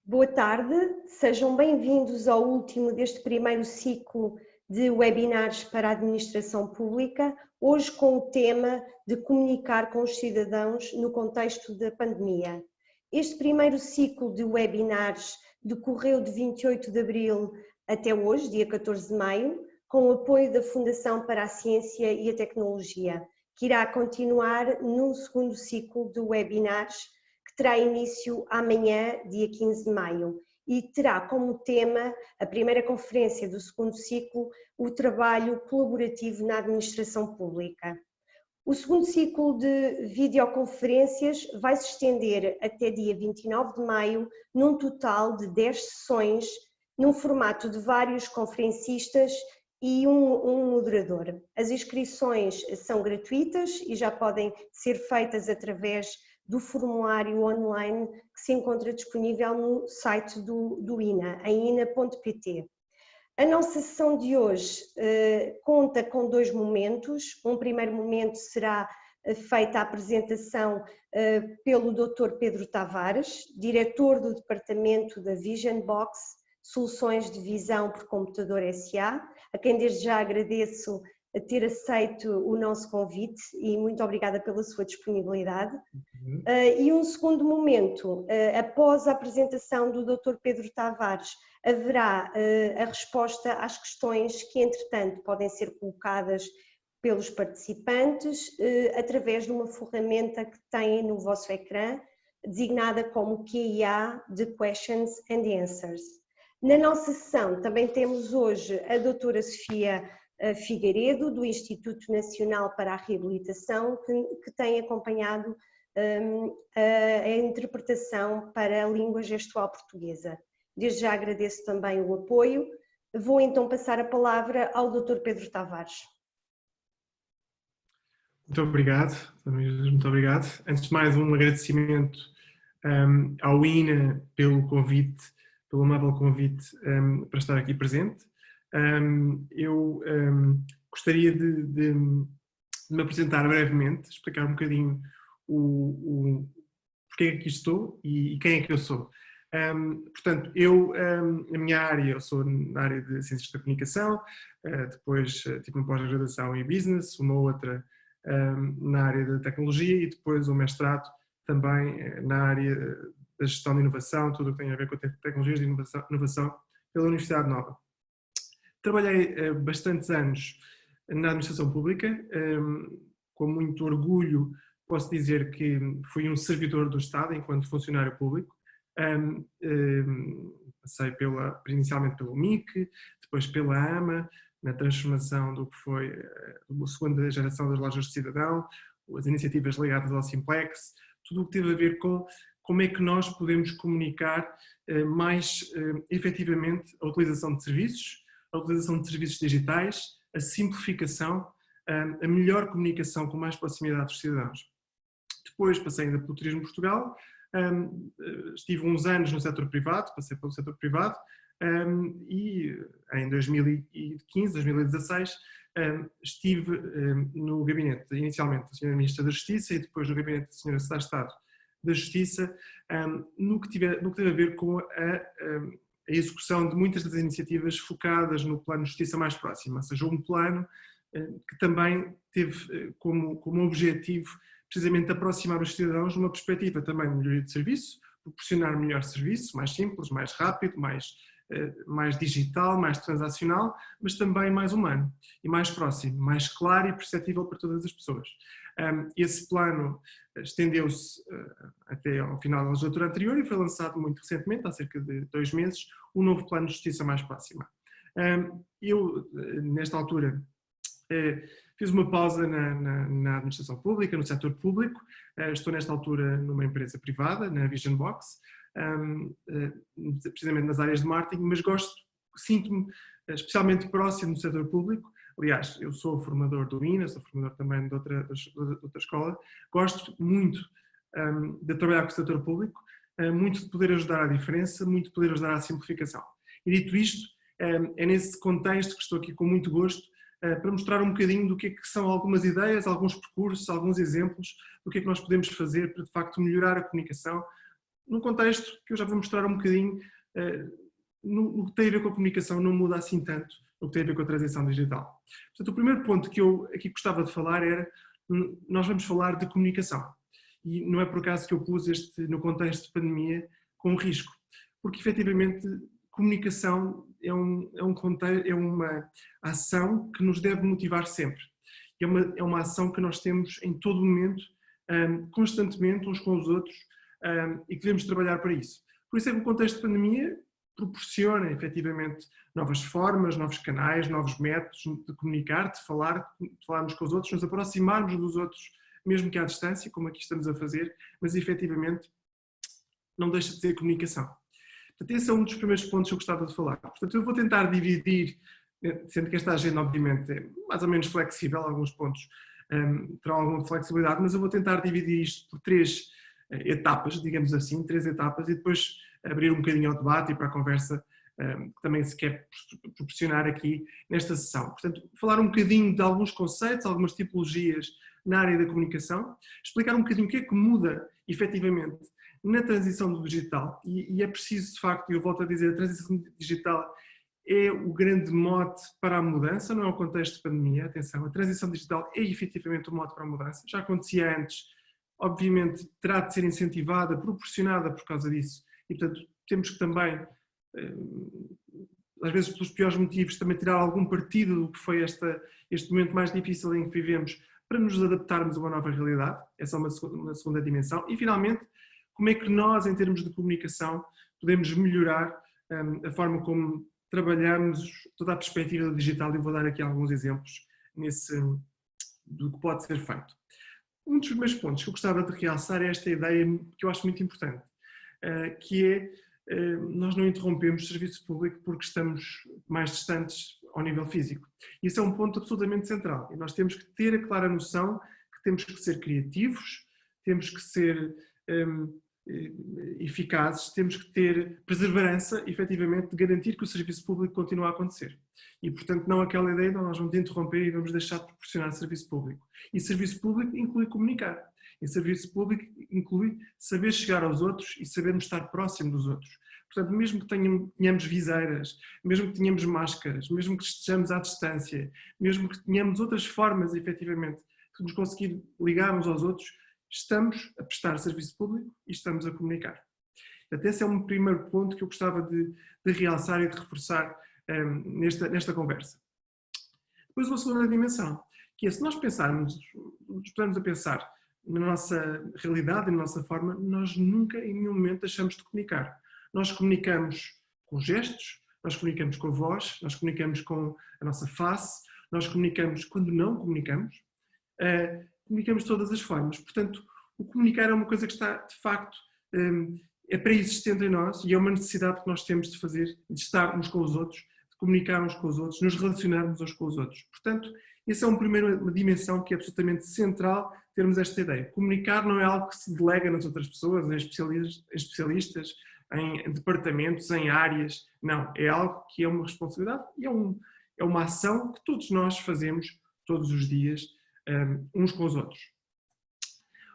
Boa tarde, sejam bem-vindos ao último deste primeiro ciclo de webinars para a administração pública, hoje com o tema de comunicar com os cidadãos no contexto da pandemia. Este primeiro ciclo de webinars decorreu de 28 de abril até hoje, dia 14 de maio, com o apoio da Fundação para a Ciência e a Tecnologia, que irá continuar num segundo ciclo de webinars que terá início amanhã, dia 15 de maio, e terá como tema a primeira conferência do segundo ciclo, o trabalho colaborativo na administração pública. O segundo ciclo de videoconferências vai se estender até dia 29 de maio, num total de 10 sessões, num formato de vários conferencistas e um moderador. As inscrições são gratuitas e já podem ser feitas através do formulário online que se encontra disponível no site do INA, em ina.pt. A nossa sessão de hoje conta com dois momentos. Um primeiro momento será feita a apresentação pelo Dr. Pedro Tavares, diretor do Departamento da Vision Box, Soluções de Visão por Computador S.A., a quem desde já agradeço a ter aceito o nosso convite e muito obrigada pela sua disponibilidade. E um segundo momento, após a apresentação do Dr. Pedro Tavares, haverá a resposta às questões que, entretanto, podem ser colocadas pelos participantes através de uma ferramenta que têm no vosso ecrã, designada como QIA de Questions and Answers. Na nossa sessão também temos hoje a doutora Sofia Figueiredo, do Instituto Nacional para a Reabilitação, que tem acompanhado a interpretação para a língua gestual portuguesa. Desde já agradeço também o apoio. Vou então passar a palavra ao Dr. Pedro Tavares. Muito obrigado, muito obrigado. Antes de mais, um agradecimento ao INA pelo convite, pelo amável convite para estar aqui presente. Eu gostaria de me apresentar brevemente, explicar um bocadinho porque é que aqui estou e quem é que eu sou. Portanto, a minha área, eu sou na área de Ciências da Comunicação, depois tive uma pós-graduação em Business, uma outra na área da Tecnologia e depois um mestrado também na área da Gestão de Inovação, tudo o que tem a ver com tecnologias de inovação pela Universidade Nova. Trabalhei bastantes anos na administração pública, com muito orgulho posso dizer que fui um servidor do Estado enquanto funcionário público. Passei inicialmente pelo MIC, depois pela AMA, na transformação do que foi a segunda geração das lojas de cidadão, as iniciativas ligadas ao Simplex, tudo o que teve a ver com como é que nós podemos comunicar mais efetivamente a utilização de serviços, a utilização de serviços digitais, a simplificação, a melhor comunicação com mais proximidade dos cidadãos. Depois passei ainda pelo Turismo Portugal, estive uns anos no setor privado, passei pelo setor privado e em 2015, 2016 estive no gabinete, inicialmente da Sra. Ministra da Justiça e depois no gabinete da Sra. Secretária de Estado da Justiça, no que teve a ver com a execução de muitas das iniciativas focadas no plano de justiça mais próxima, ou seja, um plano que também teve como objetivo precisamente aproximar os cidadãos numa perspectiva também de melhoria de serviço, proporcionar melhor serviço, mais simples, mais rápido, mais digital, mais transacional, mas também mais humano e mais próximo, mais claro e perceptível para todas as pessoas. Esse plano estendeu-se até ao final da legislatura anterior e foi lançado muito recentemente, há cerca de 2 meses, um novo plano de justiça mais próxima. Eu, nesta altura, fiz uma pausa na administração pública, no setor público. Estou nesta altura numa empresa privada, na Vision Box, precisamente nas áreas de marketing, mas sinto-me especialmente próximo do setor público. Aliás, eu sou formador do INA, sou formador também de outra escola. Gosto muito de trabalhar com o setor público, muito de poder ajudar à diferença, muito de poder ajudar à simplificação. E dito isto, é nesse contexto que estou aqui com muito gosto para mostrar um bocadinho do que são algumas ideias, alguns percursos, alguns exemplos do que é que nós podemos fazer para de facto melhorar a comunicação num contexto que eu já vou mostrar um bocadinho, no que tem a ver com a comunicação não muda assim tanto no que tem a ver com a transição digital. Portanto, o primeiro ponto que eu aqui gostava de falar era, nós vamos falar de comunicação. E não é por acaso que eu pus no contexto de pandemia, com risco. Porque, efetivamente, comunicação é uma ação que nos deve motivar sempre. É uma ação que nós temos em todo momento, constantemente, uns com os outros, e que devemos trabalhar para isso. Por isso é que o contexto de pandemia proporciona, efetivamente, novas formas, novos canais, novos métodos de comunicar, de falarmos com os outros, nos aproximarmos dos outros, mesmo que à distância, como aqui estamos a fazer, mas efetivamente não deixa de ser comunicação. Portanto, esse é um dos primeiros pontos que eu gostava de falar. Portanto, eu vou tentar dividir, sendo que esta agenda, obviamente, é mais ou menos flexível, alguns pontos terão alguma flexibilidade, mas eu vou tentar dividir isto por 3 etapas, digamos assim, 3 etapas, e depois abrir um bocadinho ao debate e para a conversa que também se quer proporcionar aqui nesta sessão. Portanto, falar um bocadinho de alguns conceitos, algumas tipologias na área da comunicação, explicar um bocadinho o que é que muda, efetivamente, na transição do digital, e é preciso, de facto, e eu volto a dizer, a transição digital é o grande mote para a mudança, não é o contexto de pandemia, atenção, a transição digital é efetivamente o mote para a mudança, já acontecia antes, obviamente terá de ser incentivada, proporcionada por causa disso, e portanto temos que também, às vezes pelos piores motivos, também tirar algum partido do que foi este momento mais difícil em que vivemos, para nos adaptarmos a uma nova realidade, essa é uma segunda dimensão, e finalmente, como é que nós, em termos de comunicação, podemos melhorar a forma como trabalhamos toda a perspectiva do digital, e vou dar aqui alguns exemplos do que pode ser feito. Um dos primeiros pontos que eu gostava de realçar é esta ideia que eu acho muito importante, que é, nós não interrompemos o serviço público porque estamos mais distantes ao nível físico. Isso é um ponto absolutamente central, e nós temos que ter a clara noção que temos que ser criativos, temos que ser eficazes, temos que ter perseverança, efetivamente, de garantir que o serviço público continua a acontecer. E, portanto, não aquela ideia de nós vamos interromper e vamos deixar de proporcionar serviço público. E serviço público inclui comunicar. E serviço público inclui saber chegar aos outros e sabermos estar próximo dos outros. Portanto, mesmo que tenhamos viseiras, mesmo que tenhamos máscaras, mesmo que estejamos à distância, mesmo que tenhamos outras formas, efetivamente, de nos conseguir ligar uns aos outros, estamos a prestar serviço público e estamos a comunicar. Portanto, esse é um primeiro ponto que eu gostava de realçar e de reforçar nesta conversa. Depois uma segunda dimensão, que é, se nós pusermos a pensar na nossa realidade e na nossa forma, nós nunca em nenhum momento deixamos de comunicar. Nós comunicamos com gestos, nós comunicamos com a voz, nós comunicamos com a nossa face, nós comunicamos quando não comunicamos, comunicamos de todas as formas. Portanto, o comunicar é uma coisa que está, de facto, é pré-existente em nós e é uma necessidade que nós temos de fazer, de estar uns com os outros, de comunicar uns com os outros, nos relacionarmos uns com os outros. Portanto, essa é uma dimensão que é absolutamente central termos esta ideia. Comunicar não é algo que se delega nas outras pessoas, em especialistas, em departamentos, em áreas. Não, é algo que é uma responsabilidade e é uma ação que todos nós fazemos todos os dias, uns com os outros.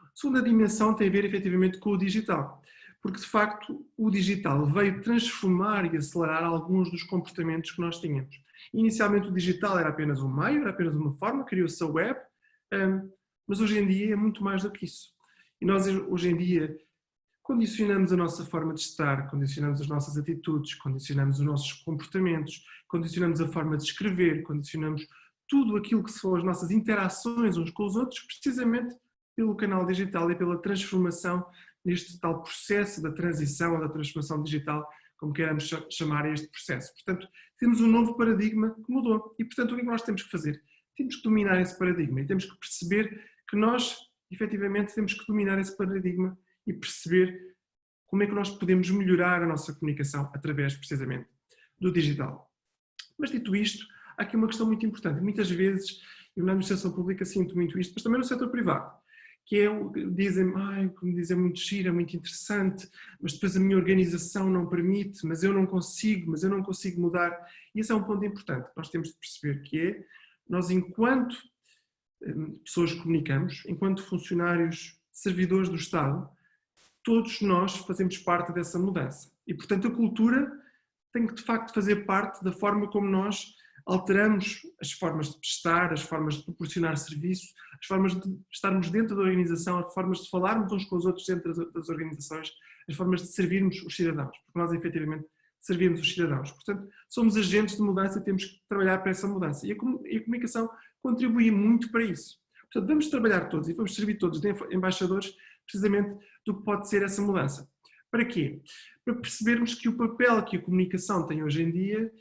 A segunda dimensão tem a ver efetivamente com o digital, porque de facto o digital veio transformar e acelerar alguns dos comportamentos que nós tínhamos. Inicialmente o digital era apenas um meio, era apenas uma forma, criou-se a web, mas hoje em dia é muito mais do que isso. E nós hoje em dia condicionamos a nossa forma de estar, condicionamos as nossas atitudes, condicionamos os nossos comportamentos, condicionamos a forma de escrever, condicionamos tudo aquilo que são as nossas interações uns com os outros, precisamente pelo canal digital e pela transformação neste tal processo da transição ou da transformação digital, como queiramos chamar este processo. Portanto, temos um novo paradigma que mudou. E, portanto, o que é que nós temos que fazer? Temos que dominar esse paradigma e temos que perceber que nós, efetivamente, temos que dominar esse paradigma e perceber como é que nós podemos melhorar a nossa comunicação através, precisamente, do digital. Mas, dito isto, há aqui uma questão muito importante. Muitas vezes, eu na administração pública sinto muito isto, mas também no setor privado, que é o que dizem, como dizem, é muito giro, é muito interessante, mas depois a minha organização não permite, mas eu não consigo mudar. E esse é um ponto importante que nós temos de perceber, que é, nós enquanto pessoas que comunicamos, enquanto funcionários, servidores do Estado, todos nós fazemos parte dessa mudança. E, portanto, a cultura tem que, de facto, fazer parte da forma como nós alteramos as formas de prestar, as formas de proporcionar serviço, as formas de estarmos dentro da organização, as formas de falarmos uns com os outros dentro das organizações, as formas de servirmos os cidadãos, porque nós, efetivamente, servimos os cidadãos. Portanto, somos agentes de mudança e temos que trabalhar para essa mudança. E a comunicação contribui muito para isso. Portanto, vamos trabalhar todos e vamos servir todos de embaixadores precisamente do que pode ser essa mudança. Para quê? Para percebermos que o papel que a comunicação tem hoje em dia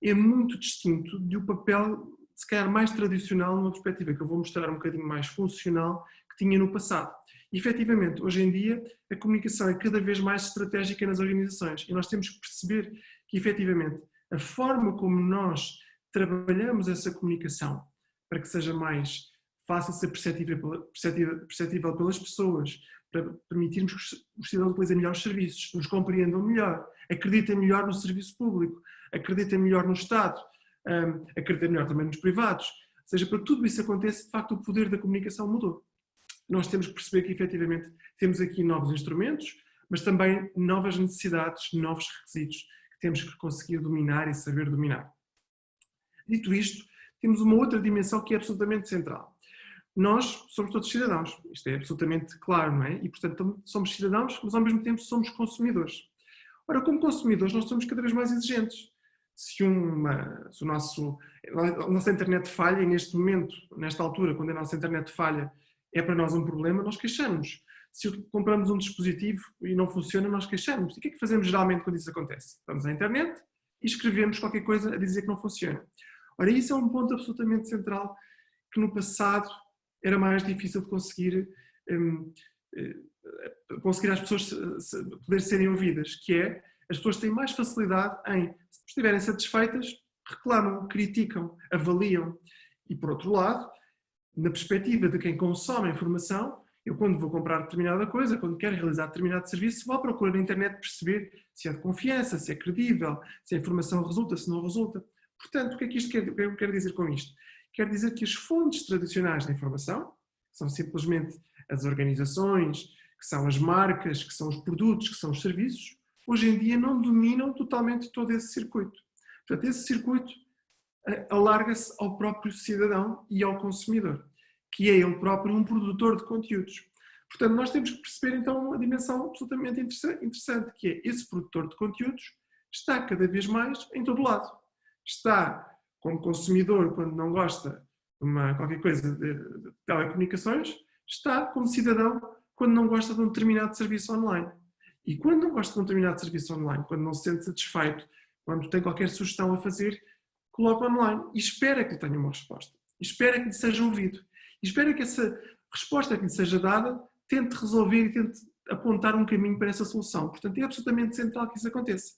é muito distinto do papel, se calhar, mais tradicional, numa perspectiva que eu vou mostrar um bocadinho mais funcional, que tinha no passado. E, efetivamente, hoje em dia, a comunicação é cada vez mais estratégica nas organizações e nós temos que perceber que, efetivamente, a forma como nós trabalhamos essa comunicação para que seja mais fácil de ser perceptível pelas pessoas, para permitirmos que os cidadãos utilizem melhor os serviços, nos compreendam melhor, acreditem melhor no serviço público, acreditem melhor no Estado, acreditem melhor também nos privados. Ou seja, para que tudo isso aconteça, de facto, o poder da comunicação mudou. Nós temos que perceber que, efetivamente, temos aqui novos instrumentos, mas também novas necessidades, novos requisitos que temos que conseguir dominar e saber dominar. Dito isto, temos uma outra dimensão que é absolutamente central. Nós somos todos cidadãos, isto é absolutamente claro, não é? E, portanto, somos cidadãos, mas ao mesmo tempo somos consumidores. Ora, como consumidores, nós somos cada vez mais exigentes. Se a nossa internet falha, e neste momento, nesta altura, quando a nossa internet falha, é para nós um problema, nós queixamos. Se compramos um dispositivo e não funciona, nós queixamos. E o que é que fazemos geralmente quando isso acontece? Vamos à internet e escrevemos qualquer coisa a dizer que não funciona. Ora, isso é um ponto absolutamente central que no passado era mais difícil de conseguir as pessoas poder serem ouvidas, que é, as pessoas têm mais facilidade em, se estiverem satisfeitas, reclamam, criticam, avaliam. E, por outro lado, na perspectiva de quem consome a informação, eu quando vou comprar determinada coisa, quando quero realizar determinado serviço, vou à procura na internet perceber se é de confiança, se é credível, se a informação resulta, se não resulta. Portanto, o que é que isto quer dizer com isto? Quer dizer que as fontes tradicionais da informação, que são simplesmente as organizações, que são as marcas, que são os produtos, que são os serviços, hoje em dia não dominam totalmente todo esse circuito. Portanto, esse circuito alarga-se ao próprio cidadão e ao consumidor, que é ele próprio um produtor de conteúdos. Portanto, nós temos que perceber então uma dimensão absolutamente interessante, que é esse produtor de conteúdos está cada vez mais em todo lado. Está como consumidor quando não gosta de qualquer coisa de telecomunicações, está como cidadão quando não gosta de um determinado serviço online. E quando não gosta de um determinado serviço online, quando não se sente satisfeito, quando tem qualquer sugestão a fazer, coloca online e espera que lhe tenha uma resposta. E espera que lhe seja ouvido. E espera que essa resposta que lhe seja dada tente resolver e tente apontar um caminho para essa solução. Portanto, é absolutamente central que isso aconteça.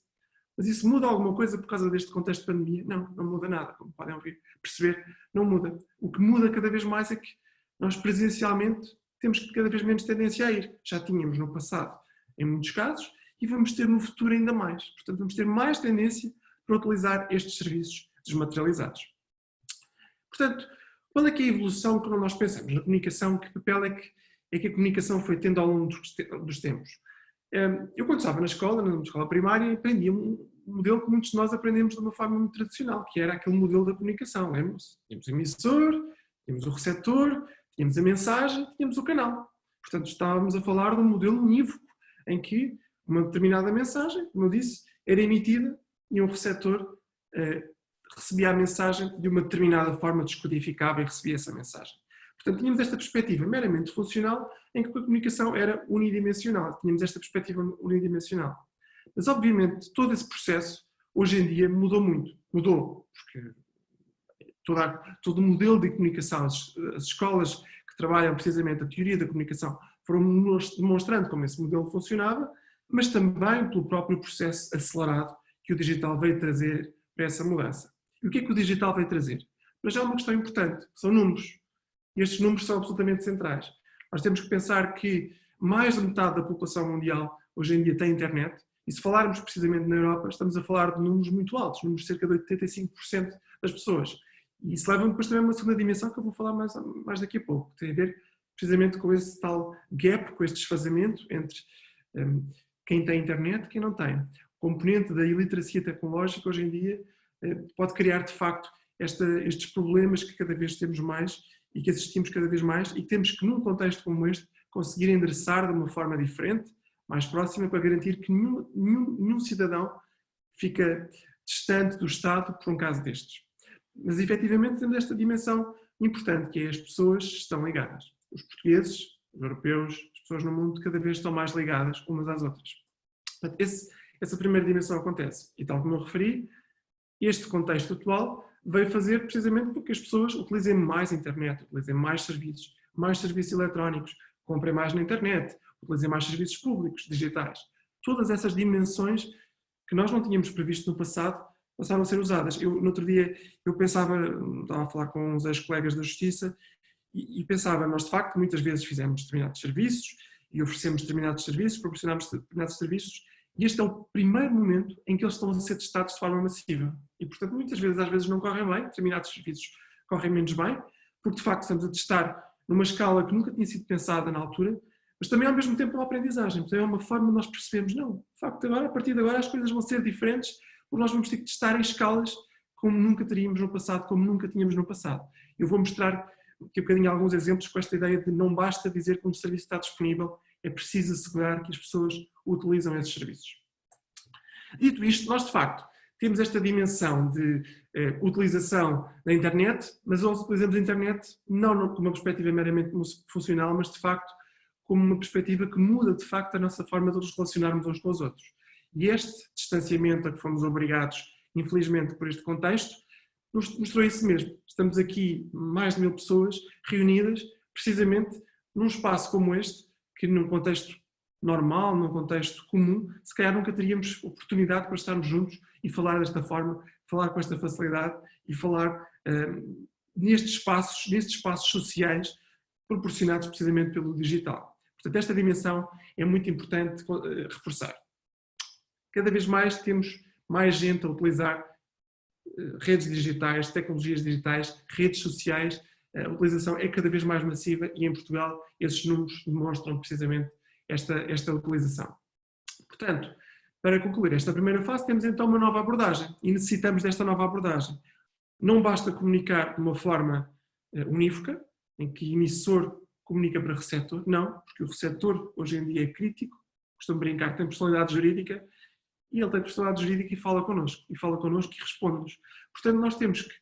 Mas isso muda alguma coisa por causa deste contexto de pandemia? Não, não muda nada, como podem perceber, não muda. O que muda cada vez mais é que nós presencialmente temos cada vez menos tendência a ir. Já tínhamos no passado, em muitos casos, e vamos ter no futuro ainda mais. Portanto, vamos ter mais tendência para utilizar estes serviços desmaterializados. Portanto, qual é que é a evolução que nós pensamos na comunicação? Que papel é que a comunicação foi tendo ao longo dos tempos? Eu, quando estava na escola primária, aprendi um modelo que muitos de nós aprendemos de uma forma muito tradicional, que era aquele modelo da comunicação. Lembram-se? Tínhamos o emissor, tínhamos o receptor, tínhamos a mensagem, tínhamos o canal. Portanto, estávamos a falar de um modelo unívoco, em que uma determinada mensagem, como eu disse, era emitida e um receptor recebia a mensagem de uma determinada forma, descodificava e recebia essa mensagem. Portanto, tínhamos esta perspectiva meramente funcional em que a comunicação era unidimensional. Tínhamos esta perspectiva unidimensional. Mas, obviamente, todo esse processo, hoje em dia, mudou muito. Mudou, porque todo o modelo de comunicação, as escolas que trabalham precisamente a teoria da comunicação, foram demonstrando como esse modelo funcionava, mas também pelo próprio processo acelerado que o digital veio trazer para essa mudança. E o que é que o digital veio trazer? Mas já é uma questão importante, são números. E estes números são absolutamente centrais. Nós temos que pensar que mais de metade da população mundial hoje em dia tem internet, e se falarmos precisamente na Europa, estamos a falar de números muito altos, números de cerca de 85% das pessoas. E isso leva depois também a uma segunda dimensão que eu vou falar mais daqui a pouco, que tem a ver precisamente com esse tal gap, com este desfazamento entre Quem tem internet, quem não tem. O componente da iliteracia tecnológica hoje em dia pode criar, de facto, estes problemas que cada vez temos mais e que assistimos cada vez mais e que temos que, num contexto como este, conseguir endereçar de uma forma diferente, mais próxima, para garantir que nenhum cidadão fica distante do Estado por um caso destes. Mas, efetivamente, temos esta dimensão importante, que é as pessoas estão ligadas. Os portugueses, os europeus, as pessoas no mundo, cada vez estão mais ligadas umas às outras. Portanto, essa primeira dimensão acontece. E, tal como eu referi, este contexto atual veio fazer precisamente porque as pessoas utilizem mais internet, utilizem mais serviços eletrónicos, comprem mais na internet, utilizem mais serviços públicos, digitais. Todas essas dimensões que nós não tínhamos previsto no passado passaram a ser usadas. No outro dia, eu pensava, estava a falar com uns ex-colegas da Justiça e pensava, nós de facto muitas vezes fizemos determinados serviços e oferecemos determinados serviços, proporcionamos determinados serviços, e este é o primeiro momento em que eles estão a ser testados de forma massiva. E, portanto, muitas vezes, às vezes não correm bem, determinados serviços correm menos bem, porque de facto estamos a testar numa escala que nunca tinha sido pensada na altura, mas também ao mesmo tempo uma aprendizagem. Portanto, é uma forma de nós percebermos, não, de facto, agora, a partir de agora as coisas vão ser diferentes, porque nós vamos ter que testar em escalas como nunca teríamos no passado, como nunca tínhamos no passado. Eu vou mostrar aqui um bocadinho alguns exemplos com esta ideia de não basta dizer que um serviço está disponível, é preciso assegurar que as pessoas utilizam esses serviços. Dito isto, nós de facto temos esta dimensão de utilização da internet, mas nós utilizamos a internet não como uma perspectiva meramente funcional, mas de facto como uma perspectiva que muda de facto a nossa forma de nos relacionarmos uns com os outros. E este distanciamento a que fomos obrigados, infelizmente, por este contexto, nos mostrou isso mesmo. Estamos aqui, mais de 1000 pessoas, reunidas precisamente num espaço como este, que num contexto normal, num contexto comum, se calhar nunca teríamos oportunidade para estarmos juntos e falar desta forma, falar com esta facilidade e falar nestes espaços sociais proporcionados precisamente pelo digital. Portanto, esta dimensão é muito importante reforçar. Cada vez mais temos mais gente a utilizar redes digitais, tecnologias digitais, redes sociais. A utilização é cada vez mais massiva e em Portugal esses números demonstram precisamente esta utilização. Portanto, para concluir esta primeira fase, temos então uma nova abordagem e necessitamos desta nova abordagem. Não basta comunicar de uma forma unívoca, em que emissor comunica para receptor, não, porque o receptor hoje em dia é crítico, costumo brincar, tem personalidade jurídica, e ele tem personalidade jurídica e fala connosco e responde-nos. Portanto, nós temos que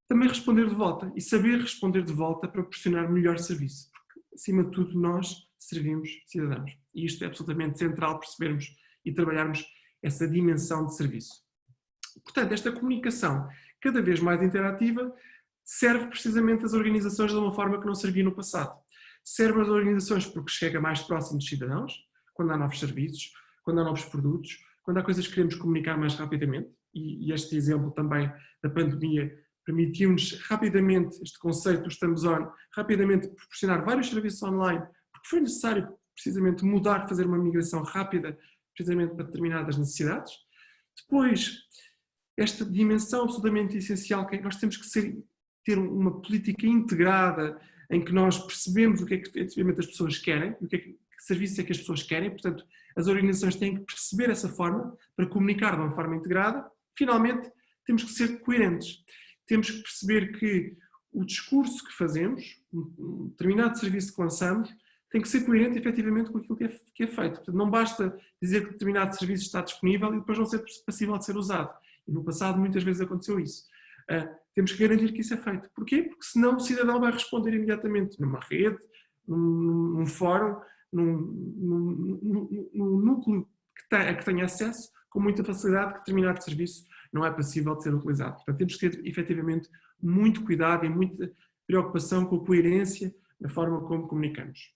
também responder de volta e saber responder de volta para proporcionar melhor serviço, porque acima de tudo nós servimos cidadãos. E isto é absolutamente central percebermos e trabalharmos essa dimensão de serviço. Portanto, esta comunicação cada vez mais interativa serve precisamente às organizações de uma forma que não servia no passado. Serve às organizações porque chega mais próximo dos cidadãos, quando há novos serviços, quando há novos produtos, quando há coisas que queremos comunicar mais rapidamente, e este exemplo também da pandemia permitiu-nos rapidamente, este conceito do Estamos On, rapidamente proporcionar vários serviços online, porque foi necessário precisamente mudar, fazer uma migração rápida, precisamente para determinadas necessidades. Depois, esta dimensão absolutamente essencial, que nós temos que ter uma política integrada, em que nós percebemos o que é que efetivamente as pessoas querem, que serviços é que as pessoas querem, portanto, as organizações têm que perceber essa forma para comunicar de uma forma integrada. Finalmente, temos que ser coerentes. Temos que perceber que o discurso que fazemos, um determinado serviço que lançamos, tem que ser coerente efetivamente com aquilo que é feito. Portanto, não basta dizer que determinado serviço está disponível e depois não ser passível de ser usado. E no passado muitas vezes aconteceu isso. Temos que garantir que isso é feito. Porquê? Porque senão o cidadão vai responder imediatamente numa rede, num fórum, num núcleo a que tenha acesso com muita facilidade que determinado serviço não é passível de ser utilizado. Portanto, temos que ter efetivamente muito cuidado e muita preocupação com a coerência na forma como comunicamos.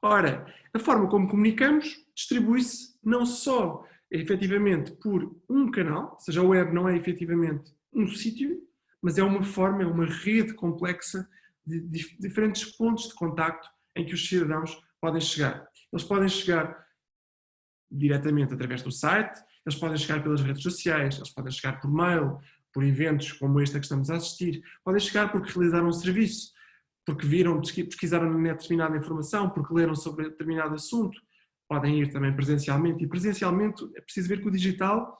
Ora, a forma como comunicamos distribui-se não só efetivamente por um canal, ou seja, a web não é efetivamente um sítio, mas é uma forma, é uma rede complexa de diferentes pontos de contacto em que os cidadãos podem chegar. Eles podem chegar diretamente através do site, eles podem chegar pelas redes sociais, eles podem chegar por mail, por eventos como este a que estamos a assistir, podem chegar porque realizaram um serviço, porque pesquisaram na net determinada informação, porque leram sobre determinado assunto, podem ir também presencialmente, e presencialmente é preciso ver que o digital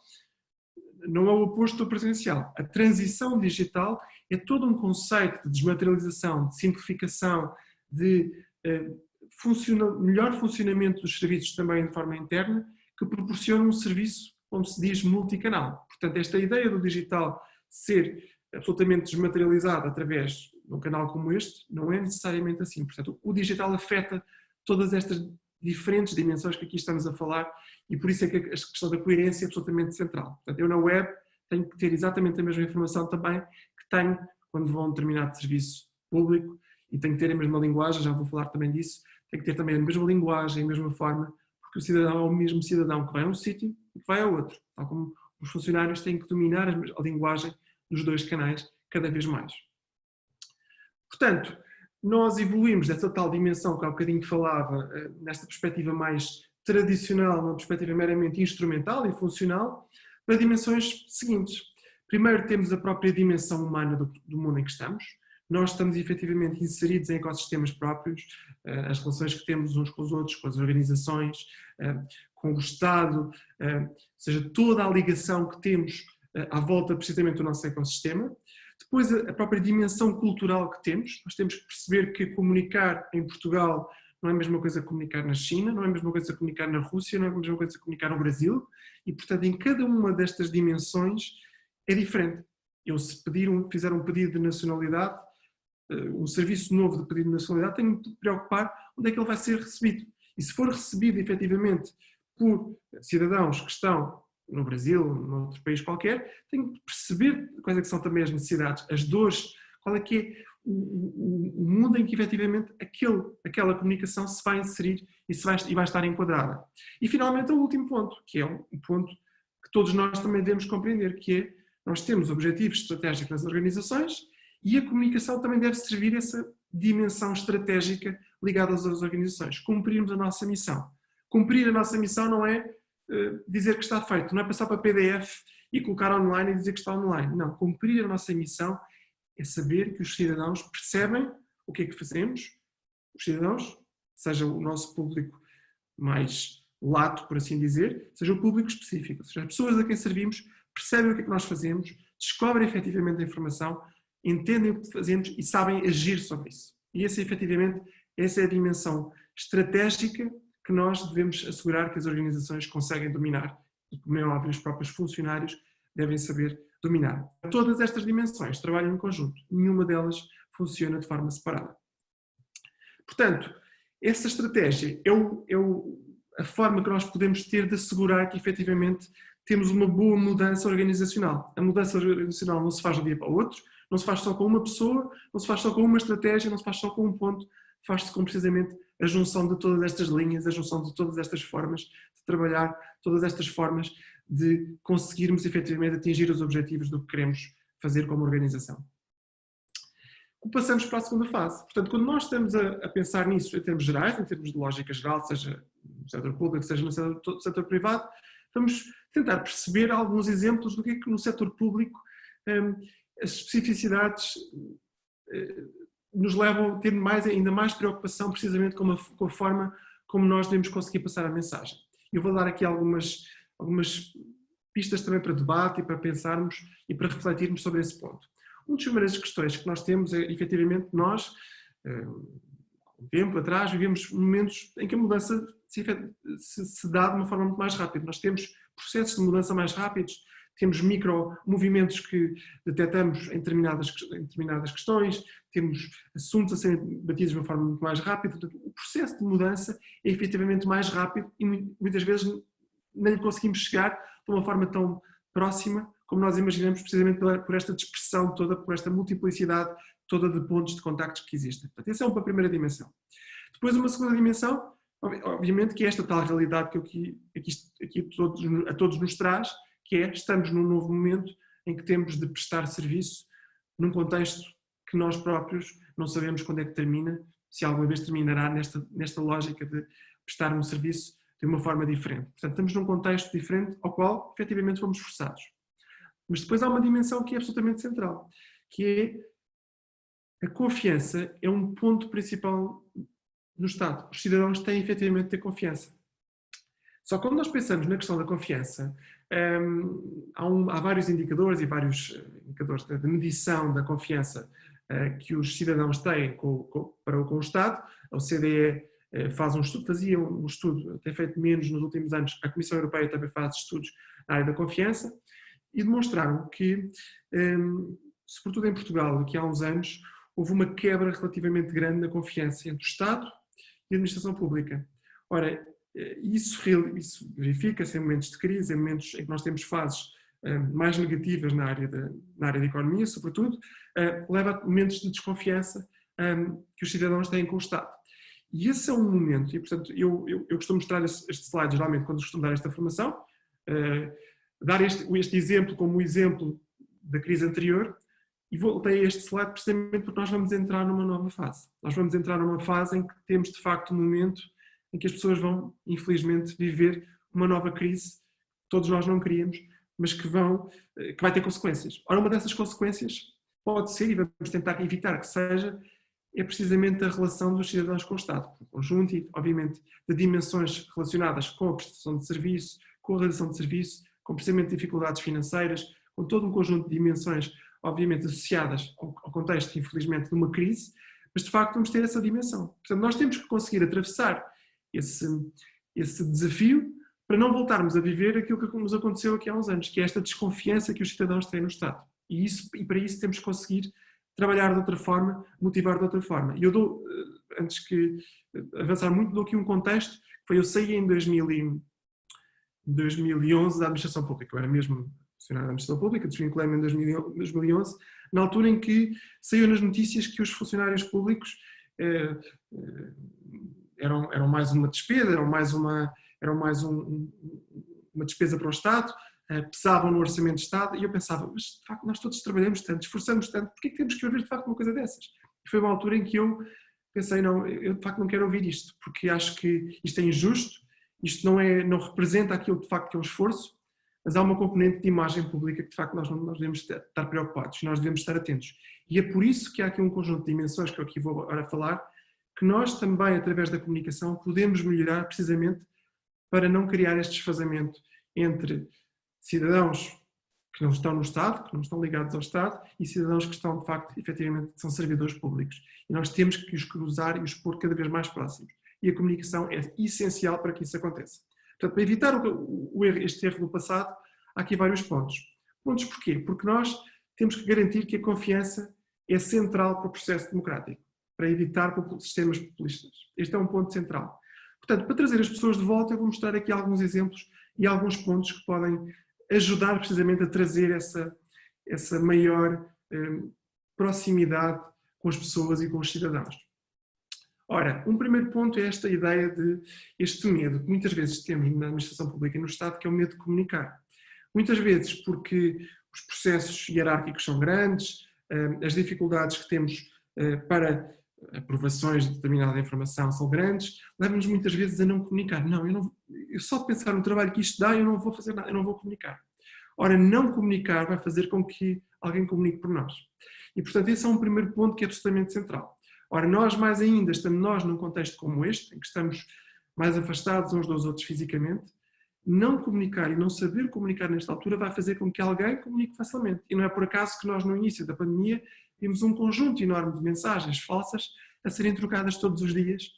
não é o oposto do presencial. A transição digital é todo um conceito de desmaterialização, de simplificação, de melhor funcionamento dos serviços também de forma interna, que proporciona um serviço, como se diz, multicanal. Portanto, esta ideia do digital ser absolutamente desmaterializado através de um canal como este, não é necessariamente assim. Portanto, o digital afeta todas estas diferentes dimensões que aqui estamos a falar, e por isso é que a questão da coerência é absolutamente central. Portanto, eu na web tenho que ter exatamente a mesma informação também que tenho quando vou a um determinado serviço público, e tenho que ter a mesma linguagem, já vou falar também disso, tenho que ter também a mesma linguagem, a mesma forma, porque o cidadão é o mesmo cidadão que vai a um sítio e que vai a outro, tal como os funcionários têm que dominar a linguagem dos dois canais cada vez mais. Portanto, nós evoluímos dessa tal dimensão que há bocadinho falava, nesta perspectiva mais tradicional, uma perspectiva meramente instrumental e funcional, para dimensões seguintes. Primeiro temos a própria dimensão humana do mundo em que estamos. Nós estamos efetivamente inseridos em ecossistemas próprios, as relações que temos uns com os outros, com as organizações, com o Estado, ou seja, toda a ligação que temos à volta precisamente do nosso ecossistema. Depois a própria dimensão cultural que temos. Nós temos que perceber que comunicar em Portugal não é a mesma coisa que comunicar na China, não é a mesma coisa que comunicar na Rússia, não é a mesma coisa que comunicar no Brasil, e portanto em cada uma destas dimensões é diferente. Eu se fizer um pedido de nacionalidade, um serviço novo de pedido de nacionalidade, tenho que me preocupar onde é que ele vai ser recebido. E se for recebido efetivamente por cidadãos que estão no Brasil, num outro país qualquer, tenho que perceber quais é que são também as necessidades, as dores, qual é que é o mundo em que efetivamente aquela comunicação se vai inserir e vai estar enquadrada. E finalmente o último ponto, que é um ponto que todos nós também devemos compreender, que é nós temos objetivos estratégicos nas organizações e a comunicação também deve servir essa dimensão estratégica ligada às organizações. Cumprirmos a nossa missão. Cumprir a nossa missão não é dizer que está feito, não é passar para PDF e colocar online e dizer que está online. Não, cumprir a nossa missão é saber que os cidadãos percebem o que é que fazemos, os cidadãos, seja o nosso público mais lato, por assim dizer, seja o público específico, ou seja, as pessoas a quem servimos percebem o que é que nós fazemos, descobrem efetivamente a informação, entendem o que fazemos e sabem agir sobre isso. E essa é a dimensão estratégica que nós devemos assegurar que as organizações conseguem dominar e, como é óbvio, os próprios funcionários devem saber dominar. Todas estas dimensões trabalham em conjunto, nenhuma delas funciona de forma separada. Portanto, essa estratégia é a forma que nós podemos ter de assegurar que efetivamente temos uma boa mudança organizacional. A mudança organizacional não se faz de um dia para o outro, não se faz só com uma pessoa, não se faz só com uma estratégia, não se faz só com um ponto, faz-se com precisamente a junção de todas estas linhas, a junção de todas estas formas de trabalhar, todas estas formas de conseguirmos efetivamente atingir os objetivos do que queremos fazer como organização. Passamos para a segunda fase. Portanto, quando nós estamos a pensar nisso em termos gerais, em termos de lógica geral, seja no setor público, seja no setor privado, vamos tentar perceber alguns exemplos do que é que no setor público as especificidades nos levam a ter ainda mais preocupação precisamente com a forma como nós devemos conseguir passar a mensagem. Eu vou dar aqui algumas pistas também para debate e para pensarmos e para refletirmos sobre esse ponto. Uma das primeiras questões que nós temos é, efetivamente, nós, há um tempo atrás, vivemos momentos em que a mudança se dá de uma forma muito mais rápida. Nós temos processos de mudança mais rápidos, temos micro-movimentos que detectamos em determinadas questões, temos assuntos a serem batidos de uma forma muito mais rápida. Portanto, o processo de mudança é efetivamente mais rápido e muitas vezes não lhe conseguimos chegar de uma forma tão próxima como nós imaginamos, precisamente por esta dispersão toda, por esta multiplicidade toda de pontos de contactos que existem. Portanto, essa é uma primeira dimensão. Depois, uma segunda dimensão, obviamente, que é esta tal realidade que aqui a todos nos traz, que é, estamos num novo momento em que temos de prestar serviço num contexto que nós próprios não sabemos quando é que termina, se alguma vez terminará nesta lógica de prestar um serviço de uma forma diferente. Portanto, estamos num contexto diferente ao qual, efetivamente, fomos forçados. Mas depois há uma dimensão que é absolutamente central, que é a confiança é um ponto principal no Estado. Os cidadãos têm efetivamente de ter confiança. Só que quando nós pensamos na questão da confiança, há vários indicadores e vários indicadores de medição da confiança que os cidadãos têm para com o Estado. A OCDE fazia um estudo, tem feito menos nos últimos anos, a Comissão Europeia também faz estudos na área da confiança, e demonstraram que, sobretudo em Portugal, aqui há uns anos, houve uma quebra relativamente grande na confiança entre o Estado e a administração pública. Ora, isso verifica-se em momentos de crise, em momentos em que nós temos fases mais negativas na área da economia, sobretudo, leva a momentos de desconfiança que os cidadãos têm com o Estado. E esse é um momento, e portanto eu costumo mostrar este slide geralmente quando costumo dar esta formação, dar este exemplo como o exemplo da crise anterior, e voltei a este slide precisamente porque nós vamos entrar numa nova fase. Nós vamos entrar numa fase em que temos de facto um momento em que as pessoas vão, infelizmente, viver uma nova crise que todos nós não queríamos, mas que vai ter consequências. Ora, uma dessas consequências pode ser, e vamos tentar evitar que seja, é precisamente a relação dos cidadãos com o Estado, por conjunto e, obviamente, de dimensões relacionadas com a prestação de serviço, com a realização de serviço, com precisamente dificuldades financeiras, com todo um conjunto de dimensões, obviamente, associadas ao contexto, infelizmente, de uma crise, mas, de facto, vamos ter essa dimensão. Portanto, nós temos que conseguir atravessar esse desafio para não voltarmos a viver aquilo que nos aconteceu aqui há uns anos, que é esta desconfiança que os cidadãos têm no Estado. E para isso temos que conseguir trabalhar de outra forma, motivar de outra forma. E eu dou, antes que avançar muito, dou aqui um contexto, eu saí em 2011 da administração pública, eu era mesmo funcionário da administração pública, desvinculei-me em 2011, na altura em que saiu nas notícias que os funcionários públicos eram mais uma despesa, eram mais uma despesa para o Estado, pesavam no orçamento de Estado, e eu pensava, mas de facto nós todos trabalhamos tanto, esforçamos tanto, porquê que temos que ouvir de facto uma coisa dessas? E foi uma altura em que eu pensei, não, eu de facto não quero ouvir isto, porque acho que isto é injusto, isto não representa aquilo de facto que é um esforço, mas há uma componente de imagem pública que de facto nós devemos estar preocupados, nós devemos estar atentos. E é por isso que há aqui um conjunto de dimensões que eu aqui vou agora falar, que nós também, através da comunicação, podemos melhorar precisamente para não criar este desfazamento entre cidadãos que não estão no Estado, que não estão ligados ao Estado, e cidadãos que estão, de facto, efetivamente, que são servidores públicos. E nós temos que os cruzar e os pôr cada vez mais próximos. E a comunicação é essencial para que isso aconteça. Portanto, para evitar este erro do passado, há aqui vários pontos. Pontos porquê? Porque nós temos que garantir que a confiança é central para o processo democrático, para evitar sistemas populistas. Este é um ponto central. Portanto, para trazer as pessoas de volta, eu vou mostrar aqui alguns exemplos e alguns pontos que podem ajudar precisamente a trazer essa maior proximidade com as pessoas e com os cidadãos. Ora, um primeiro ponto é esta ideia de este medo que muitas vezes temos na administração pública e no Estado, que é o medo de comunicar. Muitas vezes porque os processos hierárquicos são grandes, as dificuldades que temos para aprovações de determinada informação são grandes, leva-nos muitas vezes a não comunicar. Eu só de pensar no trabalho que isto dá, eu não vou fazer nada, eu não vou comunicar. Ora, não comunicar vai fazer com que alguém comunique por nós. E, portanto, esse é um primeiro ponto que é absolutamente central. Ora, nós mais ainda, estando nós num contexto como este, em que estamos mais afastados uns dos outros fisicamente, não comunicar e não saber comunicar nesta altura vai fazer com que alguém comunique facilmente. E não é por acaso que nós, no início da pandemia, temos um conjunto enorme de mensagens falsas a serem trocadas todos os dias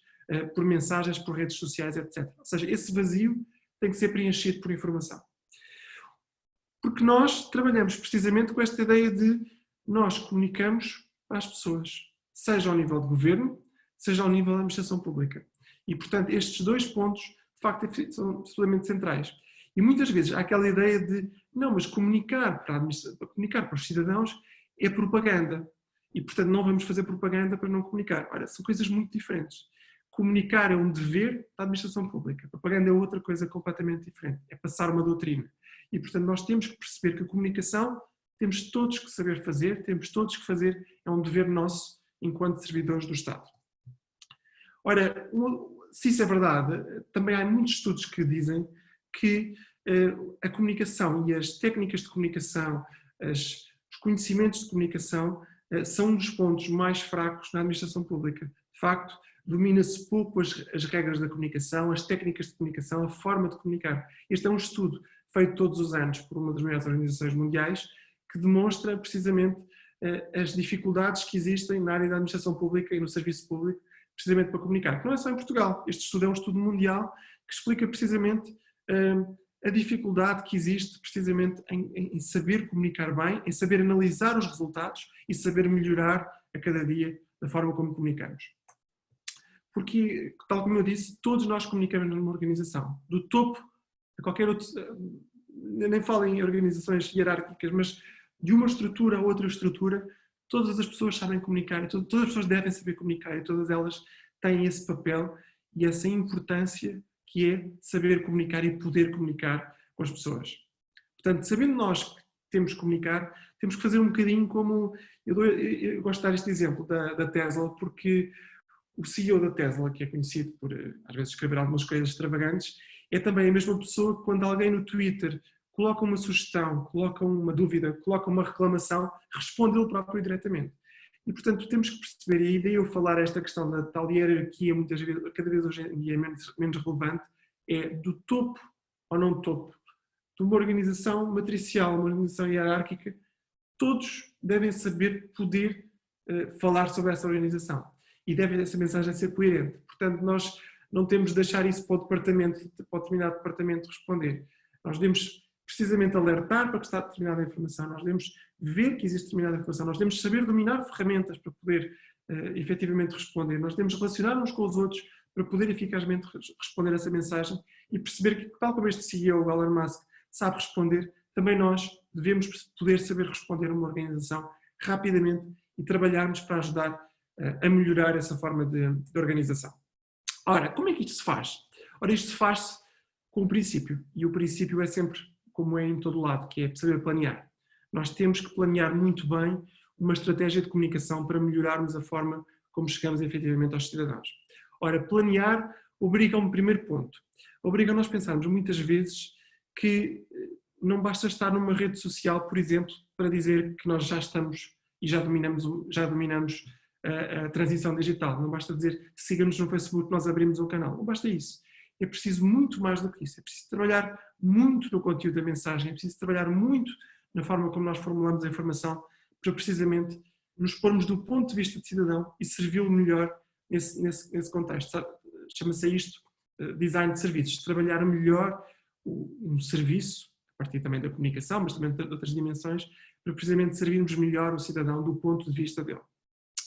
por mensagens, por redes sociais, etc. Ou seja, esse vazio tem que ser preenchido por informação. Porque nós trabalhamos precisamente com esta ideia de nós comunicamos para as pessoas, seja ao nível de governo, seja ao nível da administração pública. E, portanto, estes dois pontos, de facto, são absolutamente centrais. E muitas vezes há aquela ideia de, não, mas comunicar para os cidadãos é propaganda. E, portanto, não vamos fazer propaganda para não comunicar. Ora, são coisas muito diferentes. Comunicar é um dever da administração pública. Propaganda é outra coisa completamente diferente. É passar uma doutrina. E, portanto, nós temos que perceber que a comunicação temos todos que saber fazer, temos todos que fazer, é um dever nosso enquanto servidores do Estado. Ora, se isso é verdade, também há muitos estudos que dizem que a comunicação e as técnicas de comunicação, os conhecimentos de comunicação são um dos pontos mais fracos na administração pública. De facto, domina-se pouco as regras da comunicação, as técnicas de comunicação, a forma de comunicar. Este é um estudo feito todos os anos por uma das maiores organizações mundiais que demonstra precisamente as dificuldades que existem na área da administração pública e no serviço público, precisamente para comunicar. Que não é só em Portugal. Este estudo é um estudo mundial que explica precisamente a dificuldade que existe precisamente em saber comunicar bem, em saber analisar os resultados e saber melhorar a cada dia da forma como comunicamos. Porque, tal como eu disse, todos nós comunicamos numa organização. Do topo a qualquer outro, nem falo em organizações hierárquicas, mas de uma estrutura a outra estrutura, todas as pessoas sabem comunicar, todas as pessoas devem saber comunicar e todas elas têm esse papel e essa importância que é saber comunicar e poder comunicar com as pessoas. Portanto, sabendo nós que temos que comunicar, temos que fazer um bocadinho como... Eu gosto de dar este exemplo da Tesla, porque o CEO da Tesla, que é conhecido por, às vezes, escrever algumas coisas extravagantes, é também a mesma pessoa que quando alguém no Twitter coloca uma sugestão, coloca uma dúvida, coloca uma reclamação, responde ele próprio diretamente. E, portanto, temos que perceber, e daí eu falar esta questão da tal hierarquia, muitas vezes, cada vez hoje em dia é menos relevante, é do topo ou não topo, de uma organização matricial, uma organização hierárquica, todos devem saber poder falar sobre essa organização. E deve essa mensagem ser coerente. Portanto, nós não temos de deixar isso para o departamento, para o determinado departamento responder. Nós devemos precisamente alertar para que está determinada informação, nós devemos ver que existe determinada informação, nós devemos saber dominar ferramentas para poder efetivamente responder, nós devemos relacionar uns com os outros para poder eficazmente responder essa mensagem e perceber que, tal como este CEO, o Elon Musk, sabe responder, também nós devemos poder saber responder a uma organização rapidamente e trabalharmos para ajudar a melhorar essa forma de organização. Ora, como é que isto se faz? Ora, isto se faz com o princípio, e o princípio é sempre como é em todo lado, que é saber planear. Nós temos que planear muito bem uma estratégia de comunicação para melhorarmos a forma como chegamos efetivamente aos cidadãos. Ora, planear obriga a um primeiro ponto. Obriga a nós pensarmos muitas vezes que não basta estar numa rede social, por exemplo, para dizer que nós já estamos e já dominamos a transição digital. Não basta dizer siga-nos no Facebook, nós abrimos um canal. Não basta isso. É preciso muito mais do que isso. É preciso trabalhar muito no conteúdo da mensagem, é preciso trabalhar muito na forma como nós formulamos a informação para precisamente nos pormos do ponto de vista de cidadão e servi-lo melhor nesse contexto. Chama-se isto design de serviços. Trabalhar melhor um serviço, a partir também da comunicação, mas também de outras dimensões, para precisamente servirmos melhor o cidadão do ponto de vista dele.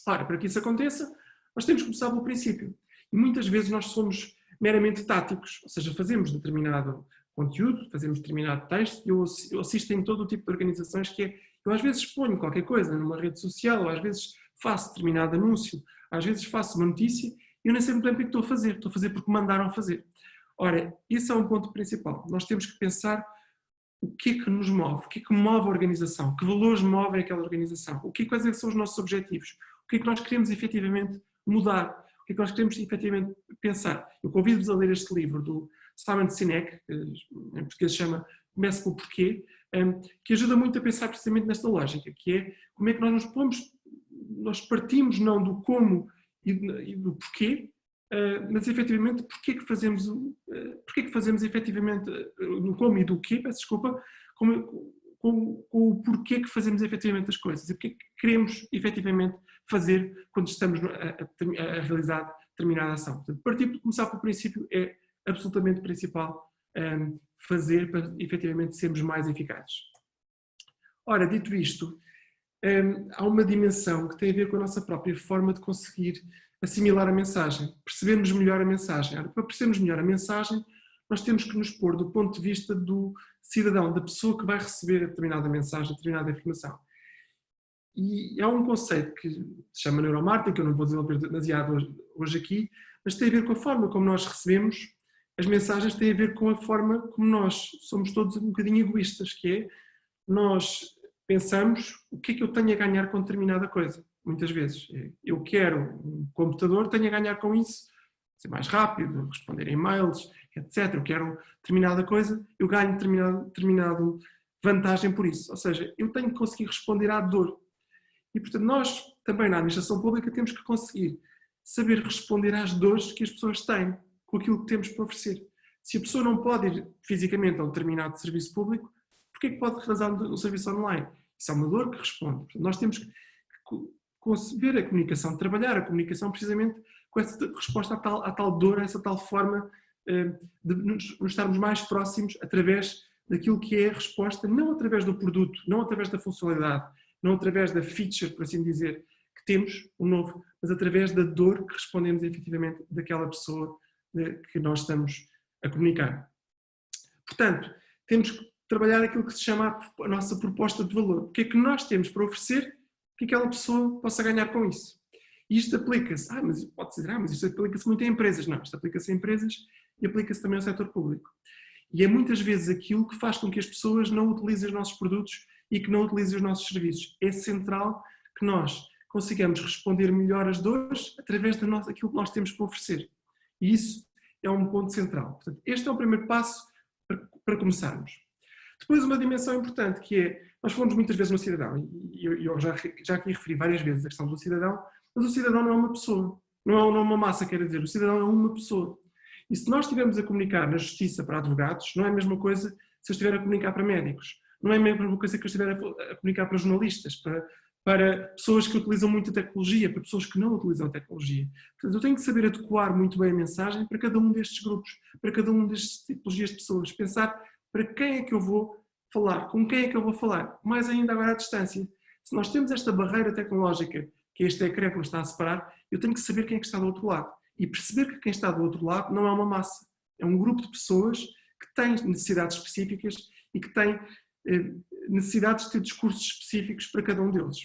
Ora, para que isso aconteça, nós temos que começar pelo princípio. E muitas vezes nós somos meramente táticos, ou seja, fazemos determinado conteúdo, fazemos determinado texto, e eu assisto em todo o tipo de organizações que é, eu às vezes exponho qualquer coisa numa rede social, ou às vezes faço determinado anúncio, às vezes faço uma notícia, e eu nem sei muito bem o que estou a fazer porque me mandaram fazer. Ora, esse é um ponto principal. Nós temos que pensar o que é que nos move, o que é que move a organização, que valores movem aquela organização, quais é que são os nossos objetivos, o que é que nós queremos efetivamente mudar, o que é que nós queremos efetivamente pensar. Eu convido-vos a ler este livro do Simon Sinek, que em português se chama Comece pelo Porquê, que ajuda muito a pensar precisamente nesta lógica, que é como é que nós nos pomos, nós partimos não do como e do porquê, mas efetivamente porquê que fazemos efetivamente no como e do quê, peço desculpa, com o porquê que fazemos efetivamente as coisas e porquê que queremos efetivamente fazer quando estamos a realizar determinada ação. Portanto, começar pelo princípio é absolutamente principal fazer para efetivamente sermos mais eficazes. Ora, dito isto, há uma dimensão que tem a ver com a nossa própria forma de conseguir assimilar a mensagem, percebermos melhor a mensagem. Ora, para percebermos melhor a mensagem, nós temos que nos pôr do ponto de vista do cidadão, da pessoa que vai receber a determinada mensagem, a determinada informação. E há um conceito que se chama neuromarketing, que eu não vou desenvolver demasiado hoje aqui, mas tem a ver com a forma como nós recebemos as mensagens, tem a ver com a forma como nós somos todos um bocadinho egoístas, que é, nós pensamos o que é que eu tenho a ganhar com determinada coisa, muitas vezes. Eu quero um computador, tenho a ganhar com isso, ser mais rápido, responder e-mails, etc. Eu quero determinada coisa, eu ganho determinado vantagem por isso. Ou seja, eu tenho que conseguir responder à dor. E, portanto, nós também na administração pública temos que conseguir saber responder às dores que as pessoas têm com aquilo que temos para oferecer. Se a pessoa não pode ir fisicamente a um determinado serviço público, porquê é que pode realizar um serviço online? Isso é uma dor que responde. Portanto, nós temos que conceber a comunicação, trabalhar a comunicação precisamente com essa resposta à tal dor, a essa tal forma de nos estarmos mais próximos através daquilo que é a resposta, não através do produto, não através da funcionalidade, não através da feature, por assim dizer, que temos, o novo, mas através da dor que respondemos efetivamente daquela pessoa que nós estamos a comunicar. Portanto, temos que trabalhar aquilo que se chama a nossa proposta de valor. O que é que nós temos para oferecer que aquela pessoa possa ganhar com isso? E isto aplica-se, mas pode dizer, mas isto aplica-se muito a empresas. Não, isto aplica-se a empresas e aplica-se também ao setor público. E é muitas vezes aquilo que faz com que as pessoas não utilizem os nossos produtos e que não utilizem os nossos serviços. É central que nós consigamos responder melhor às dores através daquilo que nós temos para oferecer. E isso é um ponto central. Portanto, este é o primeiro passo para começarmos. Depois, uma dimensão importante que é, nós falamos muitas vezes no cidadão, e eu já aqui referi várias vezes a questão do cidadão, mas o cidadão não é uma pessoa, não é uma massa, quer dizer, o cidadão é uma pessoa. E se nós estivermos a comunicar na justiça para advogados, não é a mesma coisa se eu estiver a comunicar para médicos, não é a mesma coisa que eu estiver a comunicar para jornalistas, para pessoas que utilizam muita tecnologia, para pessoas que não utilizam a tecnologia. Portanto, eu tenho que saber adequar muito bem a mensagem para cada um destes grupos, para cada um destes tipologias de pessoas, pensar para quem é que eu vou falar, com quem é que eu vou falar, mais ainda agora à distância. Se nós temos esta barreira tecnológica, que é este ecrã que nos está a separar, eu tenho que saber quem é que está do outro lado. E perceber que quem está do outro lado não é uma massa, é um grupo de pessoas que têm necessidades específicas e que têm necessidades de ter discursos específicos para cada um deles.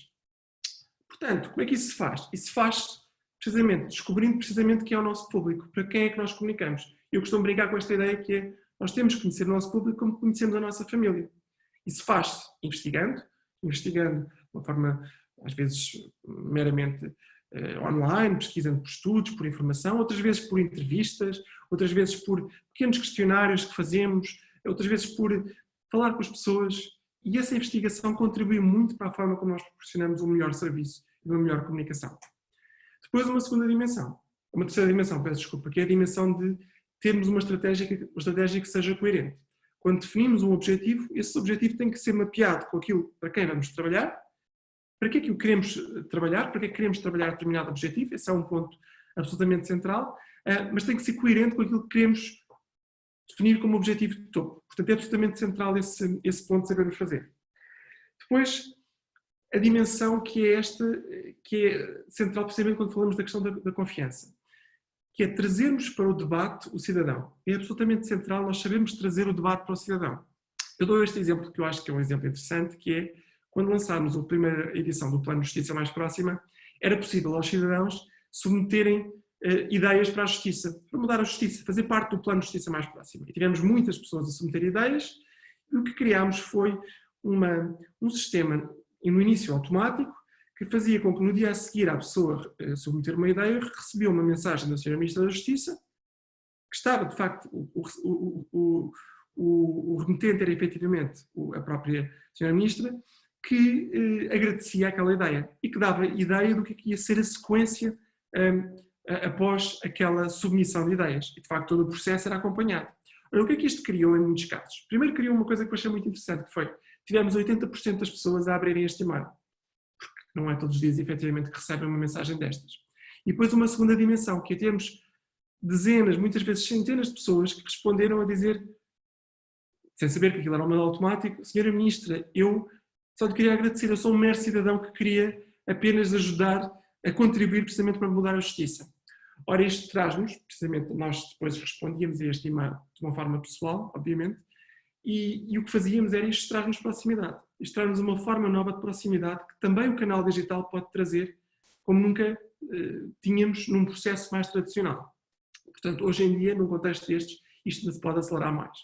Portanto, como é que isso se faz? Isso se faz precisamente descobrindo precisamente quem é o nosso público, para quem é que nós comunicamos. Eu costumo brincar com esta ideia que é, nós temos que conhecer o nosso público como conhecemos a nossa família. Isso faz-se investigando de uma forma, às vezes, meramente online, pesquisando por estudos, por informação, outras vezes por entrevistas, outras vezes por pequenos questionários que fazemos, outras vezes por falar com as pessoas, e essa investigação contribui muito para a forma como nós proporcionamos um melhor serviço e uma melhor comunicação. Depois uma terceira dimensão, peço desculpa, que é a dimensão de termos uma estratégia que seja coerente. Quando definimos um objetivo, esse objetivo tem que ser mapeado com aquilo para quem vamos trabalhar, para que é que o queremos trabalhar, para que é que queremos trabalhar determinado objetivo, esse é um ponto absolutamente central, mas tem que ser coerente com aquilo que queremos definir como objetivo de topo. Portanto, é absolutamente central esse ponto de sabermos fazer. Depois, a dimensão que é central precisamente quando falamos da questão da confiança, que é trazermos para o debate o cidadão. É absolutamente central nós sabermos trazer o debate para o cidadão. Eu dou este exemplo que eu acho que é um exemplo interessante, que é quando lançámos a primeira edição do Plano de Justiça Mais Próxima, era possível aos cidadãos submeterem ideias para a Justiça, para mudar a Justiça, fazer parte do Plano de Justiça Mais Próxima. E tivemos muitas pessoas a submeter ideias, e o que criámos foi um sistema, no início automático, que fazia com que no dia a seguir a pessoa submeter uma ideia, recebia uma mensagem da Sra. Ministra da Justiça, que estava, de facto, o remetente era efetivamente a própria Sra. Ministra, que agradecia aquela ideia e que dava ideia do que ia ser a sequência após aquela submissão de ideias. E, de facto, todo o processo era acompanhado. Ora, o que é que isto criou em muitos casos? Primeiro criou uma coisa que eu achei muito interessante, que foi, tivemos 80% das pessoas a abrirem este e-mail. Porque não é todos os dias, efetivamente, que recebem uma mensagem destas. E depois uma segunda dimensão, que é termos dezenas, muitas vezes centenas de pessoas que responderam a dizer, sem saber que aquilo era um e-mail automático, Sra. Ministra, eu só lhe queria agradecer, eu sou um mero cidadão que queria apenas ajudar a contribuir precisamente para mudar a justiça. Ora, isto traz-nos, precisamente, nós depois respondíamos a este e-mail de uma forma pessoal, obviamente, e o que fazíamos era isto traz-nos proximidade. Isto traz-nos uma forma nova de proximidade que também o canal digital pode trazer, como nunca tínhamos num processo mais tradicional. Portanto, hoje em dia, num contexto destes, isto se pode acelerar mais.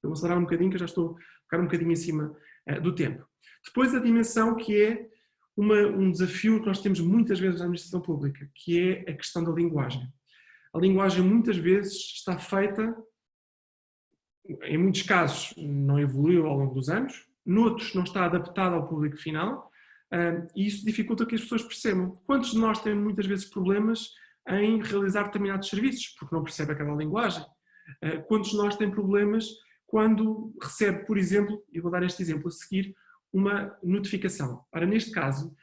Eu vou acelerar um bocadinho, que eu já estou a ficar um bocadinho acima do tempo. Depois a dimensão que é um desafio que nós temos muitas vezes na administração pública, que é a questão da linguagem. A linguagem muitas vezes está feita, em muitos casos não evoluiu ao longo dos anos, noutros não está adaptada ao público final, e isso dificulta que as pessoas percebam. Quantos de nós temos muitas vezes problemas em realizar determinados serviços, porque não percebe aquela linguagem. Quantos de nós têm problemas quando recebe, por exemplo, e vou dar este exemplo a seguir, uma notificação. Ora, neste caso,